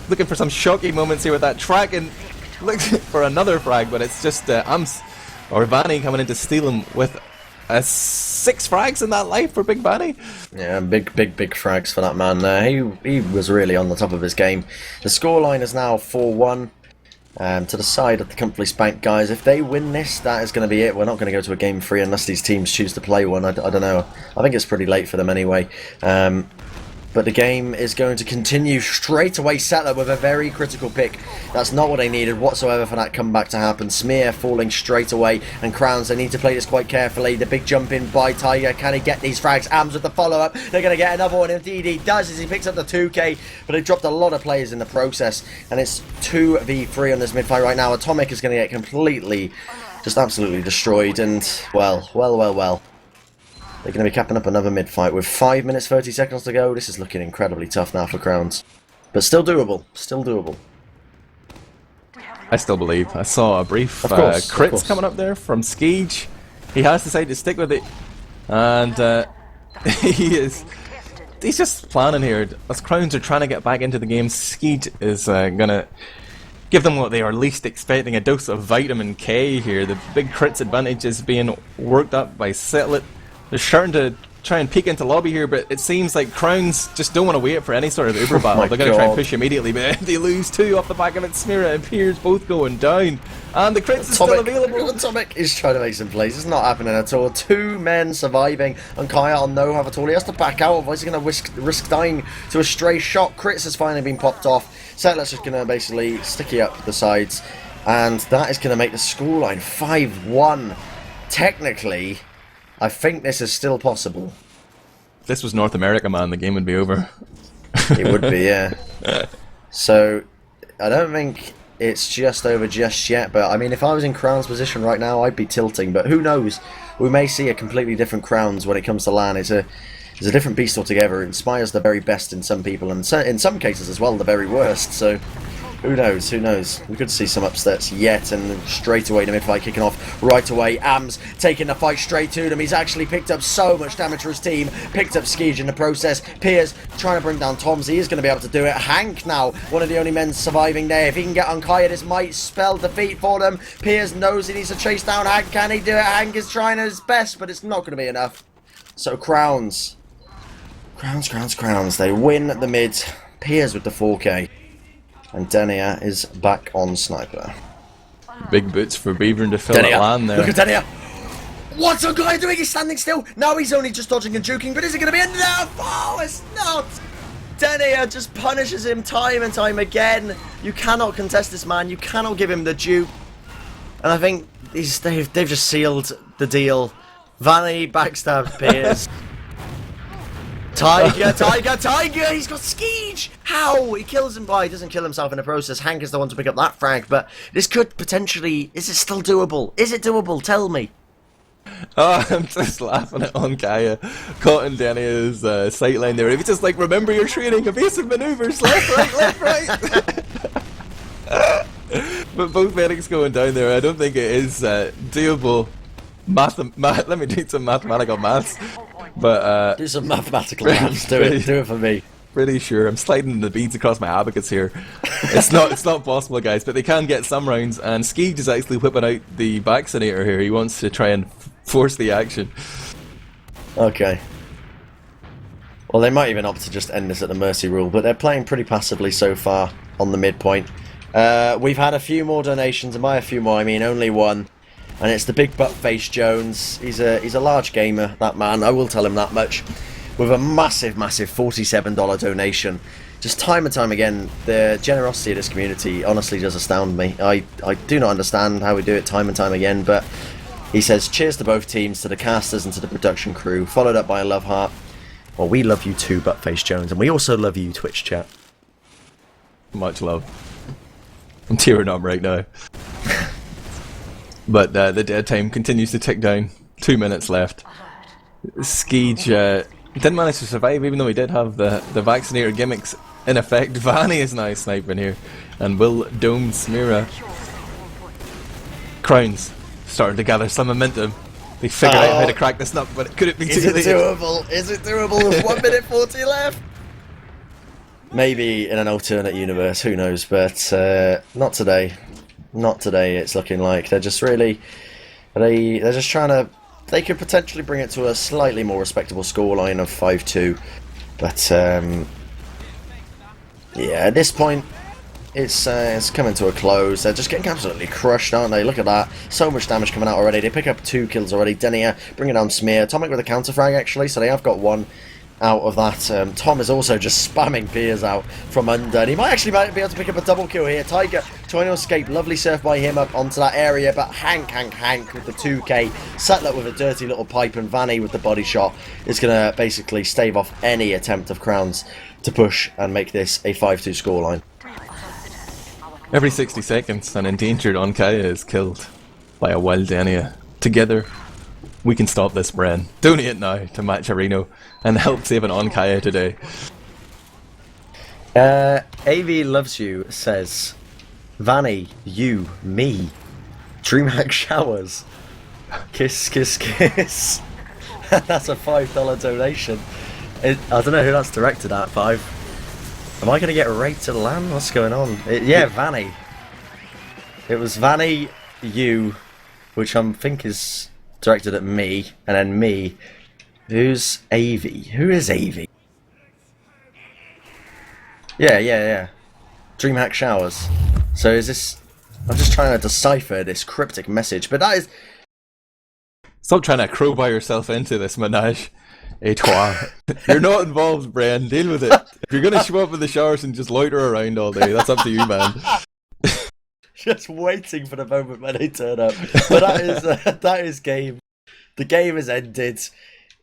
S2: Looking for some shocking moments here with that track, and looks for another frag, but it's just Vani coming in to steal him with 6 frags in that life for Big Vani.
S1: Yeah, big frags for that man there. He was really on the top of his game. The scoreline is now 4-1. to the side of the comfortably spanked guys. If they win this, that is going to be it. We're not going to go to a game 3 unless these teams choose to play one. I don't know. I think it's pretty late for them anyway. But the game is going to continue straight away. Settler with a very critical pick. That's not what they needed whatsoever for that comeback to happen. Smear falling straight away. And Crowns, they need to play this quite carefully. The big jump in by Tiger. Can he get these frags? Ams with the follow-up. They're going to get another one. Indeed he does as he picks up the 2k. But they dropped a lot of players in the process. And it's 2v3 on this mid-fight right now. Atomic is going to get completely, just absolutely destroyed. And, well. They're going to be capping up another mid-fight with 5 minutes 30 seconds to go. This is looking incredibly tough now for Crowns. But still doable. Still doable.
S2: I still believe. I saw a brief crits coming up there from Skeej. He has decided to stick with it. And he's just planning here. As Crowns are trying to get back into the game, Skeej is going to give them what they are least expecting, a dose of vitamin K here. The big crits advantage is being worked up by Setlet. They're starting to try and peek into lobby here, but it seems like Crowns just don't want to wait for any sort of Uber battle. They're going to try and push immediately, but they lose 2 off the back of it. Smira and Piers both going down. And the crits is still available.
S1: Atomic is trying to make some plays. It's not happening at all. 2 men surviving, and Kaya on no have at all. He has to back out, otherwise he's going to risk dying to a stray shot. Crits has finally been popped off. Settler's just going to basically sticky up the sides, and that is going to make the scoreline 5-1. Technically, I think this is still possible.
S2: If this was North America, man, the game would be over.
S1: It would be, yeah. So, I don't think it's just over just yet, but I mean, if I was in Crown's position right now, I'd be tilting, but who knows? We may see a completely different Crowns when it comes to LAN. It's a different beast altogether. It inspires the very best in some people, and in some cases as well, the very worst, so who knows, who knows? We could see some upsets yet, and straight away the mid-fight kicking off right away. Ams taking the fight straight to them. He's actually picked up so much damage for his team, picked up Skeej in the process. Piers trying to bring down Toms. He is going to be able to do it. Hank now, one of the only men surviving there. If he can get on Kaya, this might spell defeat for them. Piers knows he needs to chase down Hank. Can he do it? Hank is trying his best, but it's not going to be enough. So Crowns. Crowns. They win the mid. Piers with the 4k. And Denia is back on Sniper.
S2: Big boots for Beaver to fill that LAN there.
S1: Look at Denia! What's a guy doing? He's standing still. Now he's only just dodging and juking, but is it going to be enough? Oh, it's not! Denia just punishes him time and time again. You cannot contest this man. You cannot give him the dupe. And I think they've just sealed the deal. Vani backstabs Piers. Tiger! He's got Skeej! How? He kills him by, he doesn't kill himself in the process. Hank is the one to pick up that frag, but this could potentially, is it still doable? Is it doable? Tell me.
S2: Oh, I'm just laughing at Onkaya caught in Denia's sight line there. If he's just like, remember your training, evasive maneuvers, left, right. But both medics going down there, I don't think it is doable. Let me do some mathematical maths. But
S1: do some mathematical maths. Do it for me.
S2: Pretty sure I'm sliding the beads across my abacus here. It's not possible, guys, but they can get some rounds. And Skeej is actually whipping out the vaccinator here. He wants to try and force the action.
S1: Okay. Well, they might even opt to just end this at the mercy rule, but they're playing pretty passively so far on the midpoint. We've had a few more donations, and by a few more I mean only one. And it's the big butt face Jones. He's a large gamer, that man. I will tell him that much. With a massive $47 donation. Just time and time again, the generosity of this community honestly does astound me. I do not understand how we do it time and time again, but he says, cheers to both teams, to the casters and to the production crew. Followed up by a love heart. Well, we love you too, Buttface Jones, and we also love you, Twitch chat.
S2: Much love. I'm tearing up right now. But the dead time continues to tick down. 2 minutes left. Skeej didn't manage to survive, even though he did have the vaccinator gimmicks in effect. Vani is now sniping here, and will dome Smira. Crowns starting to gather some momentum. They figured out how to crack this nut, but could it be too late?
S1: Is it doable? Is it doable with 1 minute 40 left? Maybe in an alternate universe, who knows, but not today. Not today, it's looking like. They're just really... They're just trying to... They could potentially bring it to a slightly more respectable scoreline of 5-2. But, yeah, at this point, it's coming to a close. They're just getting absolutely crushed, aren't they? Look at that. So much damage coming out already. They pick up 2 kills already. Denia bringing down Smear. Tomic with a counter frag, actually, so they have got 1 out of that. Tom is also just spamming Piers out from under, and he might be able to pick up a double kill here. Tiger trying to escape. Lovely surf by him up onto that area, but Hank with the 2k. Settler with a dirty little pipe, and Vani with the body shot is going to basically stave off any attempt of Crowns to push and make this a 5-2 scoreline.
S2: Every 60 seconds, an endangered Onkaya is killed by a wild Denia. Together, we can stop this, Bren. Donate now to Matcherino and help save an Onkaya today.
S1: AV Loves You says, Vani, you, me, Dreamhack showers, kiss, kiss, kiss. That's a $5 donation. I don't know who that's directed at, 5. Am I going to get raped to LAN? What's going on? Yeah, Vani. It was Vani, you, which I think is directed at me, and then me. Who's AV? Who is AV? Yeah. Dreamhack showers. So is this... I'm just trying to decipher this cryptic message, but that is...
S2: Stop trying to crowbar yourself into this menage a trois. You're not involved, Bren. Deal with it. If you're going to show up in the showers and just loiter around all day, that's up to you, man.
S1: Just waiting for the moment when they turn up. But that is game. The game is ended.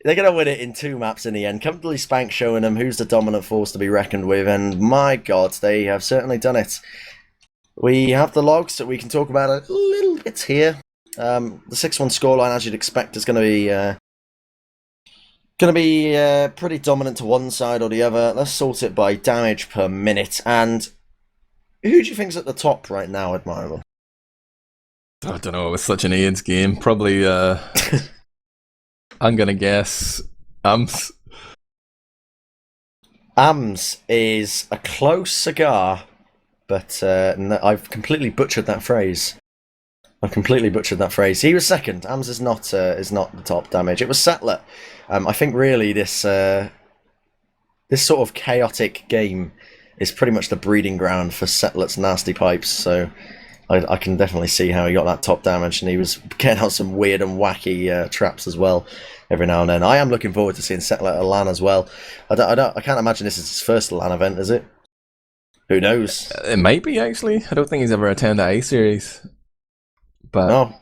S1: They're going to win it in 2 maps in the end. Comfortably Spanked showing them who's the dominant force to be reckoned with. And my God, they have certainly done it. We have the logs that we can talk about a little bit here. The 6-1 scoreline, as you'd expect, is going to be pretty dominant to one side or the other. Let's sort it by damage per minute. And who do you think's at the top right now, Admirable?
S2: I don't know. It was such an Ian's game. Probably, I'm going to guess AMS.
S1: AMS is a close cigar, but no, I've completely butchered that phrase. He was second. AMS is not the top damage. It was Settler. I think really this sort of chaotic game is pretty much the breeding ground for Settler's nasty pipes. So I can definitely see how he got that top damage, and he was getting out some weird and wacky traps as well every now and then. I am looking forward to seeing Settler at LAN as well. I can't imagine this is his first LAN event, is it? Who knows?
S2: It might be, actually. I don't think he's ever attended A series. But
S1: no.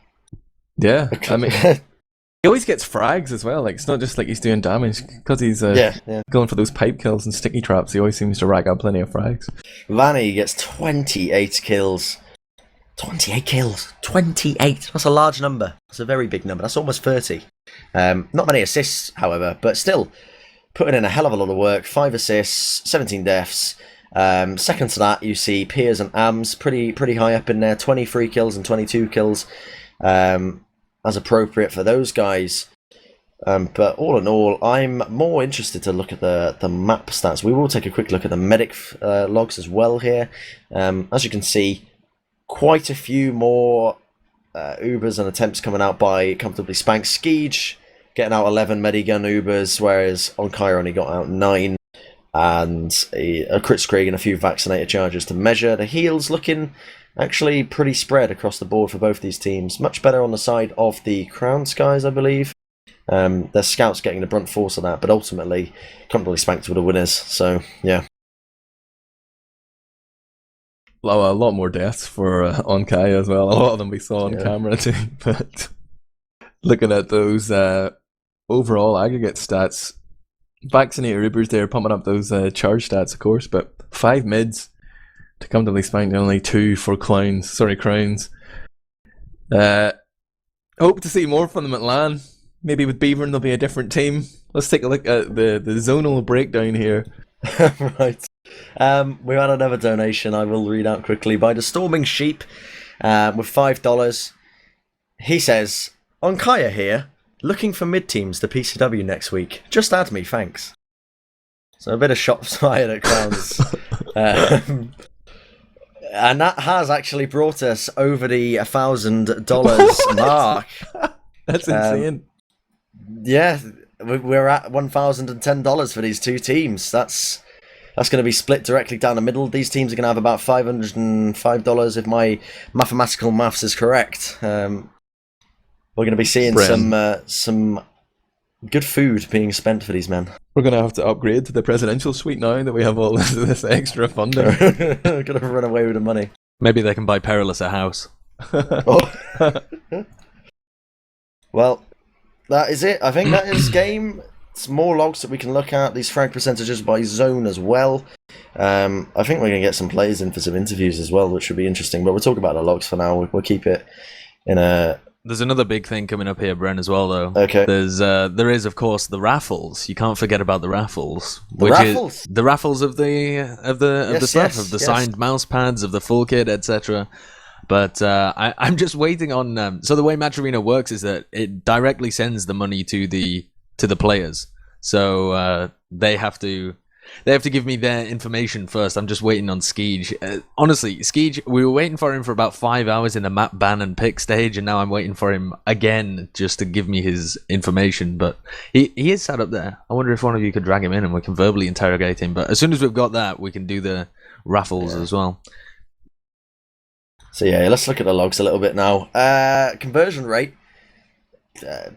S2: Yeah, I mean, he always gets frags as well. Like, it's not just like he's doing damage, because he's going for those pipe kills and sticky traps. He always seems to rack up plenty of frags.
S1: Vani gets 28 kills. 28 kills. 28. That's a large number. That's a very big number. That's almost 30. Not many assists, however, but still putting in a hell of a lot of work. 5 assists, 17 deaths. Second to that, you see Piers and AMS pretty high up in there. 23 kills and 22 kills, as appropriate for those guys. But all in all, I'm more interested to look at the map stats. We will take a quick look at the medic logs as well here. As you can see, quite a few more Ubers and attempts coming out by Comfortably Spanked. Skeej getting out 11 Medigun Ubers, whereas Onkaya only got out 9. And a crit screen and a few vaccinator charges to measure. The heals looking actually pretty spread across the board for both these teams. Much better on the side of the Crown Skies, I believe. Their scouts getting the brunt force of that, but ultimately, Comfortably Spanked were the winners. So, yeah.
S2: A lot more deaths for Onkaya as well. A lot of them we saw on camera too. But looking at those overall aggregate stats, vaccinator Ubers there pumping up those charge stats, of course, but 5 mids to Comfortably Spanked, only 2 for Crowns. Hope to see more from them at LAN. Maybe with Beavern there'll be a different team. Let's take a look at the zonal breakdown here.
S1: Right. We had another donation I will read out quickly by the Storming Sheep with $5. He says, Onkaya here. Looking for mid-teams to PCW next week. Just add me, thanks. So a bit of shots fired at Crowns. And that has actually brought us over the $1,000 mark.
S2: That's insane.
S1: Yeah, we're at $1,010 for these two teams. That's That's going to be split directly down the middle. These teams are going to have about $505 if my mathematical maths is correct. We're going to be seeing some good food being spent for these men.
S2: We're going to have to upgrade to the presidential suite now that we have all this extra funding.
S1: Going to run away with the money.
S3: Maybe they can buy Perilous a house.
S1: Oh. Well, that is it. I think that is game. It's more logs that we can look at. These frag percentages by zone as well. I think we're going to get some players in for some interviews as well, which should be interesting. But we'll talk about the logs for now. We'll keep it in a...
S3: There's another big thing coming up here, Bren, as well, though.
S1: Okay.
S3: There is, of course, the raffles. You can't forget about the raffles.
S1: Raffles?
S3: The raffles of the stuff, of the signed mouse pads, of the full kit, etc. But I'm just waiting on. So the way Match Arena works is that it directly sends the money to the players. So they have to give me their information first. I'm just waiting on Skeej. Honestly, Skeej, we were waiting for him for about 5 hours in the map ban and pick stage, and now I'm waiting for him again just to give me his information. But he is sat up there. I wonder if one of you could drag him in and we can verbally interrogate him. But as soon as we've got that, we can do the raffles as well.
S1: So yeah, let's look at the logs a little bit now. Conversion rate,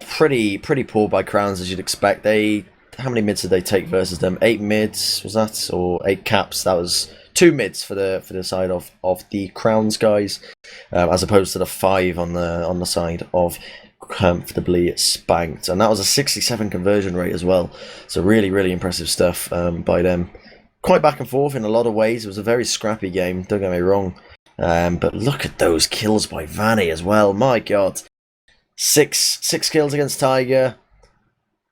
S1: pretty poor by Crowns, as you'd expect. How many mids did they take versus them? 8 mids, was that? Or 8 caps? That was 2 mids for the side of the Crowns guys, as opposed to the 5 on the side of comfortably Spanked. And that was a 67 conversion rate as well. So really impressive stuff by them. Quite back and forth in a lot of ways. It was a very scrappy game, don't get me wrong. But look at those kills by Vani as well. My God. 6 kills against Tiger.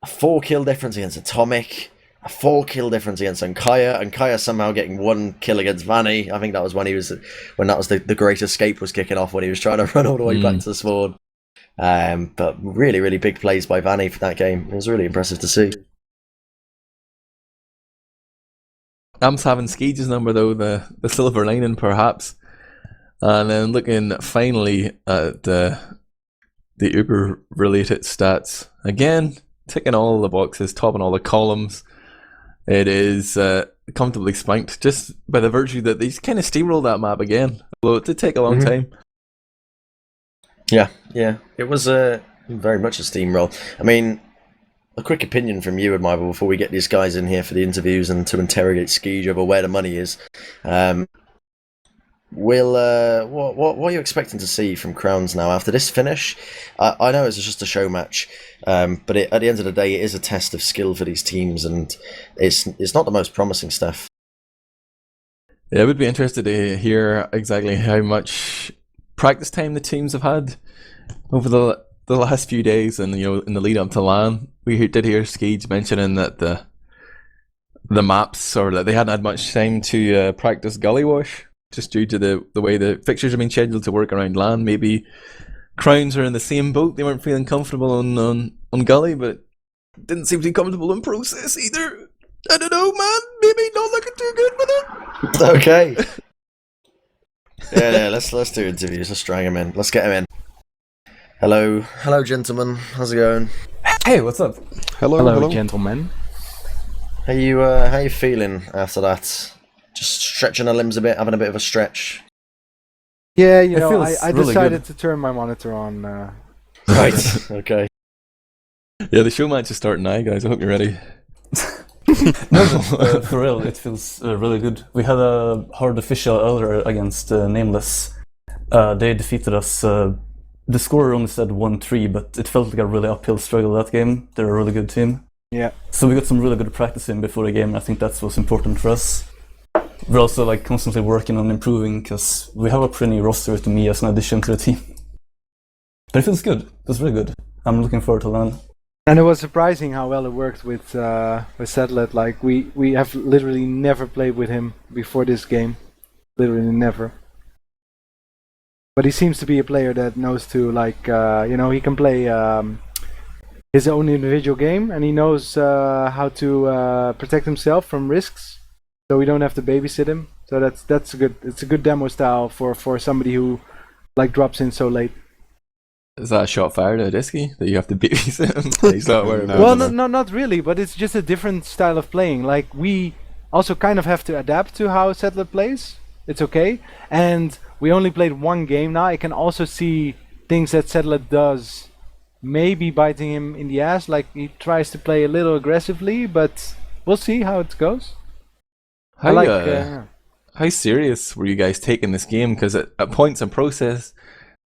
S1: A 4 kill difference against Atomic. A 4 kill difference against Unkaya. Unkaya somehow getting 1 kill against Vani. I think that was when that was the Great Escape was kicking off, when he was trying to run all the way back to the spawn. But really big plays by Vani for that game. It was really impressive to see.
S2: I'm having Skeej's number though, the silver lining perhaps. And then looking finally at the Uber related stats. Again, ticking all the boxes, topping all the columns. It is comfortably Spanked, just by the virtue that they kind of steamrolled that map again. Although it did take a long time.
S1: Yeah. It was very much a steamroll. I mean, a quick opinion from you, Admirable, before we get these guys in here for the interviews and to interrogate Skeej over where the money is. What are you expecting to see from Crowns now after this finish? I know it's just a show match, but at the end of the day, it is a test of skill for these teams, and it's not the most promising stuff.
S2: Yeah, I would be interested to hear exactly how much practice time the teams have had over the last few days, and in the lead up to LAN. We did hear Skeej mentioning that the maps, or that they hadn't had much time to practice Gully Wash, just due to the way the fixtures have been scheduled to work around LAN. Maybe Crowns are in the same boat. They weren't feeling comfortable on Gully, but didn't seem to be comfortable in Process either. I don't know, man. Maybe not looking too good with it.
S1: Okay. Yeah. Let's do interviews. Let's drag him in. Let's get him in. Hello, gentlemen. How's it going?
S4: Hey, what's up?
S5: Hello, gentlemen.
S1: How you feeling after that? Just stretching the limbs a bit, having a bit of a stretch.
S5: Yeah, I
S4: really
S5: decided
S4: good.
S5: to turn my monitor on.
S1: Right. Okay.
S2: Yeah, the show match is starting now, guys. I hope you're ready.
S4: No, for real, it feels really good. We had a hard official earlier against Nameless. They defeated us. The score only said 1-3, but it felt like a really uphill struggle that game. They're a really good team.
S5: Yeah.
S4: So we got some really good practice in before the game. I think that's what's important for us. We're also constantly working on improving, because we have a pretty roster to me as an addition to the team. But it feels good. It feels really good. I'm looking forward to LAN.
S5: And it was surprising how well it worked with Satellite. Like we have literally never played with him before this game. Literally never. But he seems to be a player that knows to he can play his own individual game, and he knows how to protect himself from risks. So we don't have to babysit him. So that's good. It's a good demo style for somebody who drops in so late.
S2: Is that a shot fired at Disky that you have to babysit him? He's not worried about
S5: Well, not really, but it's just a different style of playing. Like we also kind of have to adapt to how Settler plays. It's okay. And we only played one game now. I can also see things that Settler does maybe biting him in the ass. Like he tries to play a little aggressively, but we'll see how it goes.
S2: How serious were you guys taking this game? Because at points in process,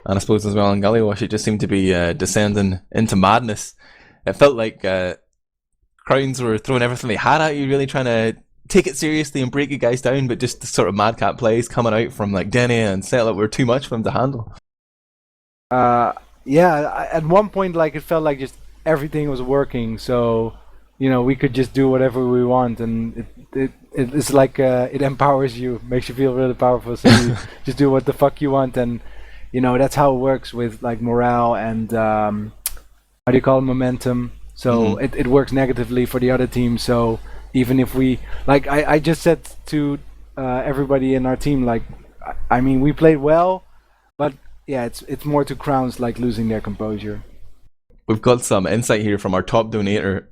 S2: and I suppose as well in Gullywash, it just seemed to be descending into madness. It felt like Crowns were throwing everything they had at you, really trying to take it seriously and break you guys down, but just the sort of madcap plays coming out from like Denny and Settler were too much for them to handle.
S5: At one point, like it felt like just everything was working, so we could just do whatever we want, and it's like it empowers you, makes you feel really powerful. So you just do what the fuck you want, and that's how it works with like morale and how do you call it, momentum. So it works negatively for the other team. So even if we like, I just said to everybody in our team, like, I mean, we played well, but yeah, it's more to Crowns like losing their composure.
S2: We've got some insight here from our top donator.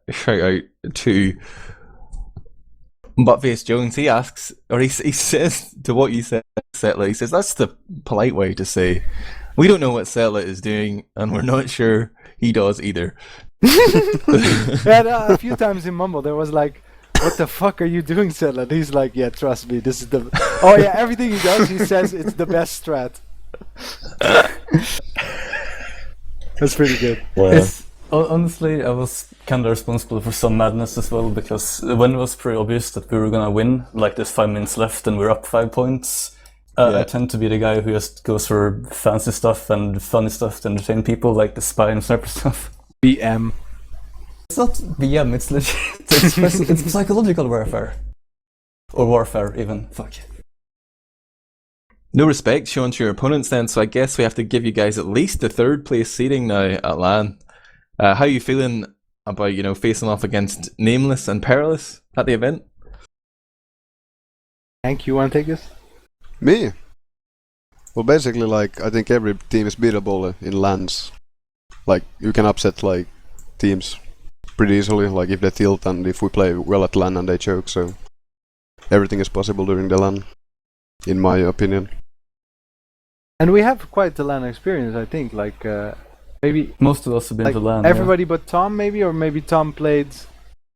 S2: Shout out to Buttface Jones. He asks, or he says to what you said, Settler, he says that's the polite way to say we don't know what Settler is doing, and we're not sure he does either.
S5: A few times in Mumble there was like, what the fuck are you doing, Settler? And he's like, yeah, trust me, this is the everything he does, he says it's the best strat. That's pretty good.
S1: Wow.
S4: Honestly, I was kind of responsible for some madness as well, because when it was pretty obvious that we were gonna win, like there's 5 minutes left and we're up 5 points, I tend to be the guy who just goes for fancy stuff and funny stuff to entertain people, like the spy and sniper stuff.
S5: BM.
S4: It's not BM, it's legit. It's psychological warfare. Or warfare, even. Fuck.
S2: No respect shown to your opponents then, so I guess we have to give you guys at least the 3rd place seeding now at LAN. How are you feeling about, facing off against Nameless and Perilous at the event?
S5: Hank, you want to take this?
S6: Me? Well, basically, like, I think every team is beatable in LANs. Like, you can upset, like, teams pretty easily, like, if they tilt and if we play well at LAN and they choke, so everything is possible during the LAN, in my opinion.
S5: And we have quite the LAN experience, I think, like, maybe
S4: most of us have been to LAN.
S5: Everybody but Tom, maybe, or maybe Tom played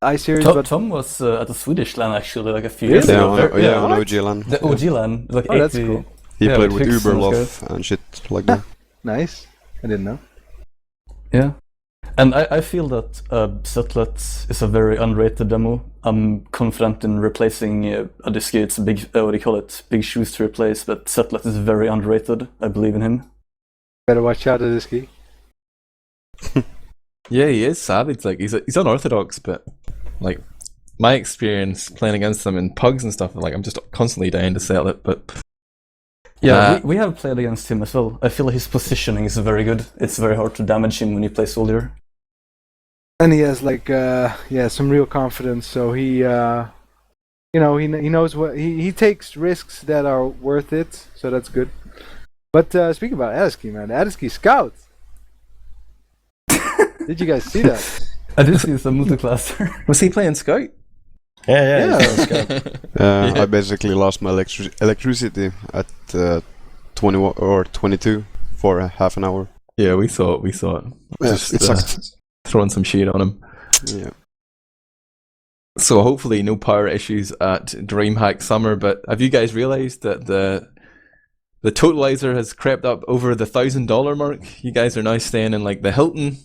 S5: iSeries.
S4: Tom was at the Swedish LAN actually, like a few years
S6: ago.
S4: On
S6: OG LAN.
S4: The OG LAN, like 80.
S5: That's cool.
S6: He played with Uberlof and shit like that.
S5: Nice. I didn't know.
S4: Yeah. And I feel that Setlet is a very underrated demo. I'm confident in replacing Adisky. It's a big, what do you call it? Big shoes to replace, but Setlet is very underrated. I believe in him.
S5: Better watch out, Adisky.
S2: Yeah, he is savage. Like he's unorthodox, but like my experience playing against him in pugs and stuff, like I'm just constantly dying to sell it. But
S4: yeah, we have played against him as well. I feel like his positioning is very good. It's very hard to damage him when you play soldier.
S5: And he has like some real confidence. So he he knows what he takes risks that are worth it. So that's good. But speaking about Adisky, man, Adisky Scout. Did you guys see that?
S4: I did see some multiclasser.
S2: Was he playing Scout?
S1: Yeah.
S6: I basically lost my electricity at 21 or 22 for half an hour.
S2: Yeah, we saw it.
S6: Yeah, it sucked.
S2: Throwing some shade on him.
S6: Yeah.
S2: So hopefully no power issues at Dreamhack Summer, but have you guys realised that the totalizer has crept up over the $1,000 mark? You guys are now staying in like the Hilton.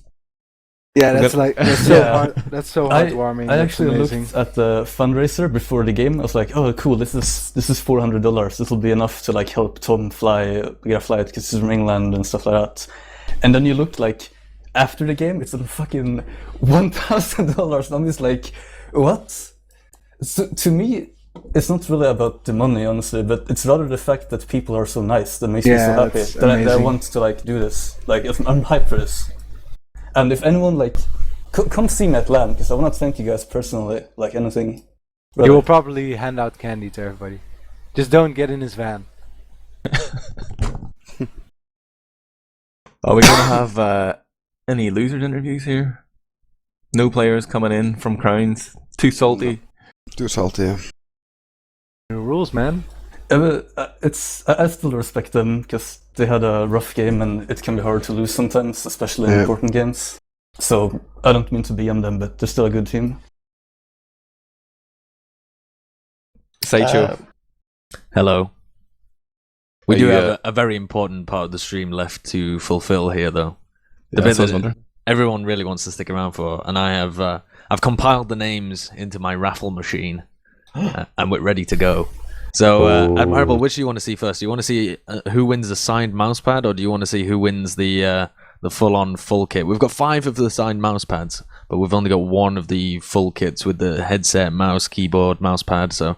S5: Yeah, that's so hard. That's so heartwarming.
S4: I actually looked at the fundraiser before the game. I was like, oh, cool. This is $400. This will be enough to like help Tom get a flight because he's from England and stuff like that. And then you looked like after the game, it's a fucking $1,000. And I'm just like, what? So, to me, it's not really about the money, honestly, but it's rather the fact that people are so nice that makes me so happy that I want to like do this. Like, I'm hyped for this. And if anyone like, come see me at LAN, because I want to thank you guys personally, like anything.
S5: He will probably hand out candy to everybody. Just don't get in his van.
S2: Are we going to have any losers interviews here? No players coming in from Crowns? Too salty?
S6: Too salty. Yeah.
S5: New rules, man.
S4: But I still respect them because they had a rough game and it can be hard to lose sometimes, especially in important games. So I don't mean to BM them, but they're still a good team.
S2: Sideshow.
S3: Hello. We
S2: Are
S3: do
S2: you,
S3: have a very important part of the stream left to fulfill here, though. The
S2: Yeah,
S3: bit
S2: that's what I was
S3: that
S2: wondering.
S3: everyone really wants to stick around for, and I've compiled the names into my raffle machine, and we're ready to go. So, Admirable, which do you want to see first? Do you want to see who wins the signed mousepad, or do you want to see who wins the full-on full kit? We've got 5 of the signed mousepads, but we've only got 1 of the full kits with the headset, mouse, keyboard, mousepad. So,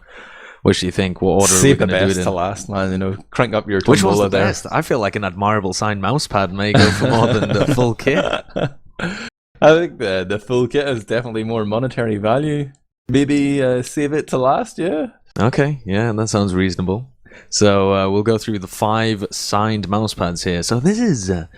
S3: which do you think? What order
S2: Save
S3: are we
S2: the
S3: going to do
S2: best
S3: it in?
S2: to last, man. You know, crank up your
S3: Which one's the
S2: tombola there.
S3: best? I feel like an Admirable signed mousepad may go for more than the full kit.
S2: I think the full kit has definitely more monetary value. Maybe save it to last, yeah.
S3: Okay, yeah, that sounds reasonable. So we'll go through the 5 signed mousepads here. So this is a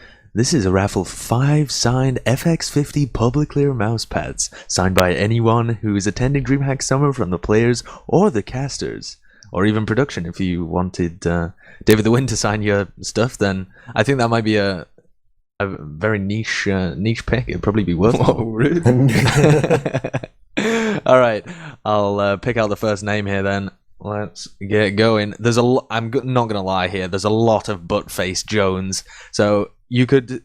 S3: raffle for 5 signed FX50 public clear mousepads, signed by anyone who is attending Dreamhack Summer from the players or the casters, or even production. If you wanted DavidTheWin to sign your stuff, then I think that might be a very niche pick. It'd probably be worth it.
S2: Whoa, rude.
S3: All right, I'll pick out the first name here then. Let's get going. I'm not gonna lie here. There's a lot of Buttface Jones, so you could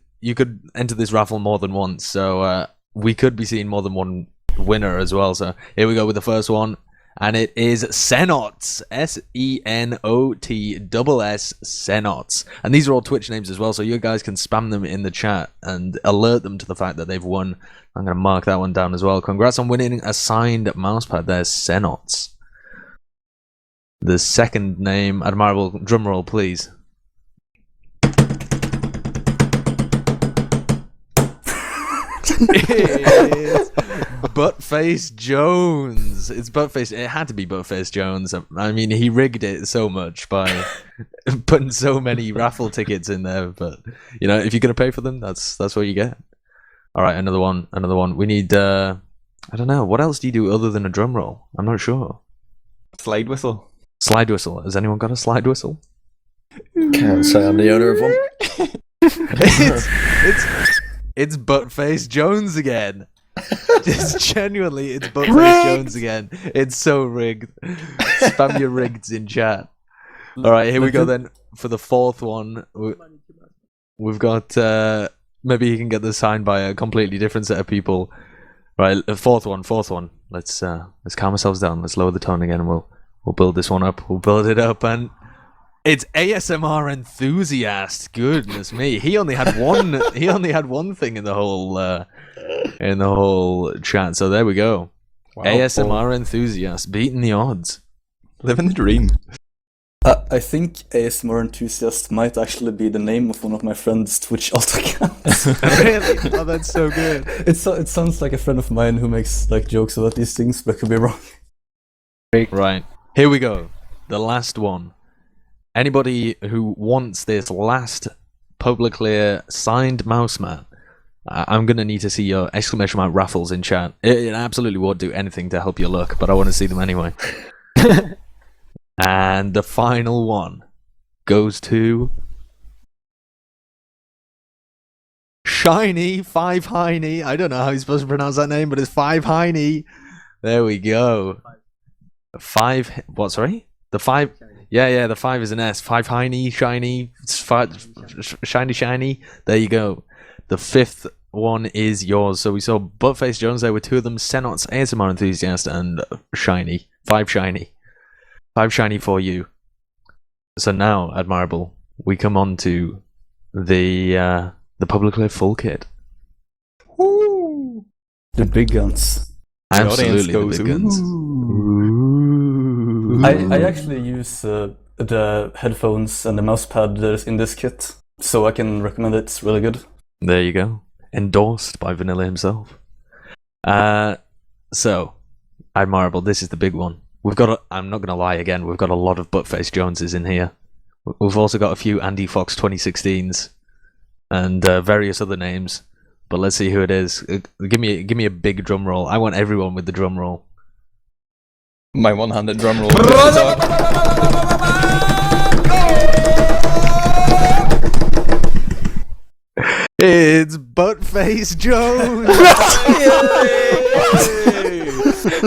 S3: enter this raffle more than once. So we could be seeing more than one winner as well. So here we go with the first one, and it is Senots, SENOTSS Senots, and these are all Twitch names as well. So you guys can spam them in the chat and alert them to the fact that they've won. I'm going to mark that one down as well. Congrats on winning a signed mousepad. There's Senots. The second name, Admirable, drumroll, please. It's Buttface Jones. It's Buttface. It had to be Buttface Jones. I mean, he rigged it so much by putting so many raffle tickets in there. But you know, if you're gonna pay for them, that's what you get. All right, another one. We need. I don't know. What else do you do other than a drum roll? I'm not sure.
S2: Slide whistle.
S3: Slide whistle. Has anyone got a slide whistle?
S1: Can't say I'm the owner of one.
S3: It's Buttface Jones again. Just genuinely, it's Buttface Jones again. It's so rigged. Spam your riggeds in chat. All right, here we go then for the 4th one. We've got maybe you can get this signed by a completely different set of people. Right, 4th one. Let's calm ourselves down. Let's lower the tone again, and we'll build this one up. We'll build it up, and it's ASMR enthusiast. Goodness me, he only had one. He only had one thing in the whole chat. So there we go.
S2: Wow,
S3: ASMR enthusiast beating the odds.
S2: Living the dream.
S4: I think ASMR Enthusiast might actually be the name of one of my friend's Twitch alt accounts.
S3: Really? Oh, that's so good.
S4: It sounds like a friend of mine who makes like jokes about these things, but I could be wrong.
S3: Right, here we go. The last one. Anybody who wants this last public clear signed mouse mat, I'm going to need to see your exclamation mark raffles in chat. It absolutely won't do anything to help your luck, but I want to see them anyway. And the final one goes to Shiny 5 Heiny. I don't know how you're supposed to pronounce that name, but it's 5 Heiny. There we go. 5. What? Sorry. The 5. Yeah. The 5 is an S. 5 Heiny, shiny, shiny. There you go. The 5th one is yours. So we saw Buttface Jones there with 2 of them. Senots, ASMR enthusiast, and Shiny. 5 Shiny. 5 Shiny for you. So now, Admirable, we come on to the public clear full kit.
S4: Woo! The big guns.
S3: Absolutely,
S2: goes,
S3: the big guns.
S2: Ooh.
S4: I actually use the headphones and the mousepad that is in this kit, so I can recommend it. It's really good.
S3: There you go. Endorsed by Vanilla himself. So, Admirable, this is the big one. I'm not going to lie again, we've got a lot of Buttface Joneses in here. We've also got a few Andy Fox 2016s and various other names. But let's see who it is. Give me a big drum roll. I want everyone with the drum roll.
S2: My one-handed drum roll.
S3: It's Buttface Jones!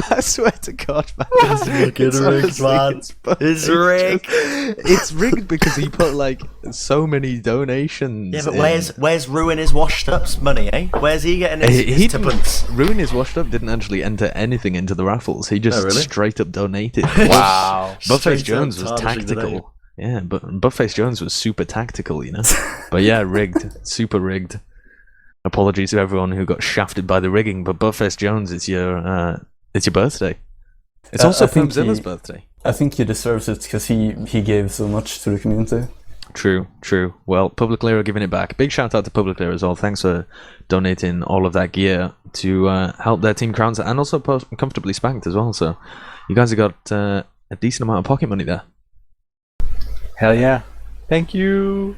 S3: I swear to God, man.
S1: It's rigged, man. It's rigged.
S3: It's rigged because he put like so many donations.
S1: Yeah, but where's Ruin his washed up's money, eh? Where's he getting his tuppence?
S3: Ruin His Washed Up didn't actually enter anything into the raffles. He just straight up donated.
S1: Wow.
S3: Buttface Jones was tactical. Yeah, but Buttface Jones was super tactical, you know. But yeah, rigged, super rigged. Apologies to everyone who got shafted by the rigging, but Buttface Jones, it's your birthday. It's also Filmzilla's birthday.
S4: I think he deserves it because he gave so much to the community.
S3: True. Well, Public Layer are giving it back. Big shout out to Public Layer as well. Thanks for donating all of that gear to help their team crowns and also comfortably spanked as well. So you guys have got a decent amount of pocket money there.
S5: Hell yeah. Thank you.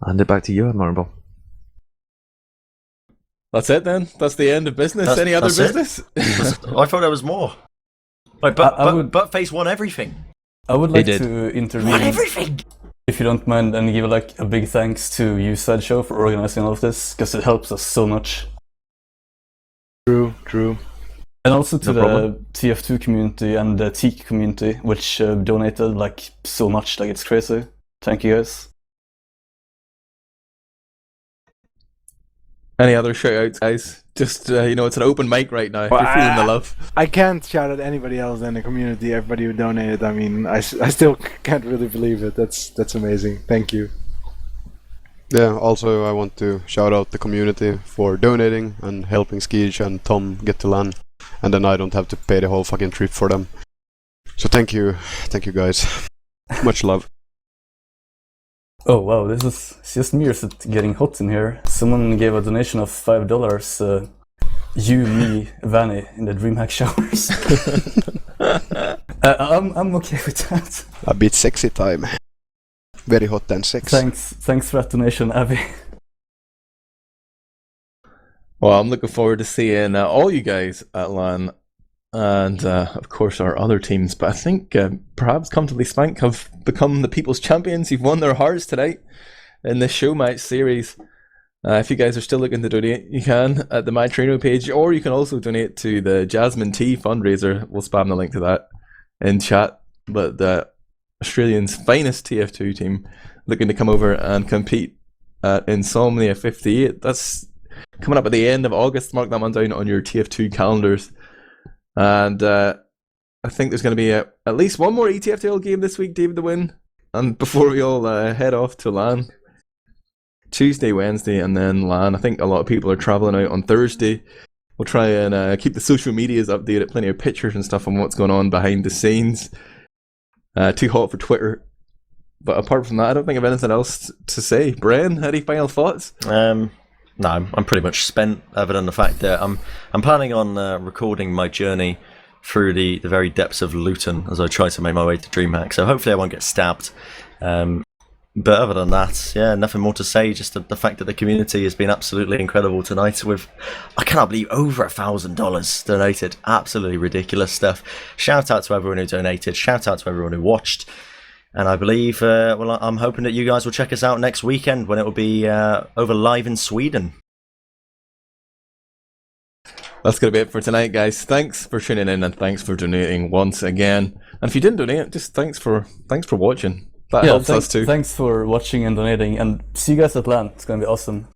S3: I'll hand it back to you, Admirable.
S2: That's it then? That's the end of business? Any other business?
S1: I thought there was more. Wait, Buttface won everything.
S4: I would like to intervene.
S1: Won everything!
S4: If you don't mind, and give like a big thanks to you, Sideshow, for organizing all of this, because it helps us so much.
S5: True.
S4: And also to the TF2 community and the Teak community, which donated like so much, like it's crazy. Thank you guys.
S2: Any other shout outs, guys? Just, it's an open mic right now.
S5: Well,
S2: you're feeling the love.
S5: I can't shout out anybody else in the community, everybody who donated. I mean, I still can't really believe it. That's amazing. Thank you.
S6: Yeah, also I want to shout out the community for donating and helping Skeej and Tom get to LAN. And then I don't have to pay the whole fucking trip for them. So thank you guys. Much love.
S4: Oh wow, this is just me or is it getting hot in here? Someone gave a donation of $5. You, me, Vani in the Dreamhack showers. I'm okay with that.
S6: A bit sexy time. Very hot and sexy.
S4: Thanks for that donation, Abby.
S2: Well, I'm looking forward to seeing all you guys at LAN and, of course, our other teams. But I think perhaps Comfortably Spank have become the people's champions. You've won their hearts tonight in this Showmatch series. If you guys are still looking to donate, you can at the My Trino page, or you can also donate to the Jasmine Tea fundraiser. We'll spam the link to that in chat. But the Australian's finest TF2 team looking to come over and compete at Insomnia 58. That's coming up at the end of August. Mark that one down on your TF2 calendars. And I think there's going to be at least one more ETFTL game this week, DavidTheWin. And before we all head off to LAN, Tuesday, Wednesday, and then LAN. I think a lot of people are traveling out on Thursday. We'll try and keep the social medias updated, plenty of pictures and stuff on what's going on behind the scenes. Too hot for Twitter. But apart from that, I don't think I have anything else to say. Bren, any final thoughts?
S1: No, I'm pretty much spent, other than the fact that I'm planning on recording my journey through the very depths of Luton as I try to make my way to Dreamhack. So hopefully I won't get stabbed. But other than that, yeah, nothing more to say. Just the fact that the community has been absolutely incredible tonight. With, I cannot believe, over $1,000 donated. Absolutely ridiculous stuff. Shout out to everyone who donated. Shout out to everyone who watched. And I believe, I'm hoping that you guys will check us out next weekend when it will be over live in Sweden.
S2: That's going to be it for tonight, guys. Thanks for tuning in and thanks for donating once again. And if you didn't donate, just thanks for watching. That helps us too.
S4: Thanks for watching and donating, and see you guys at LAN. It's going to be awesome.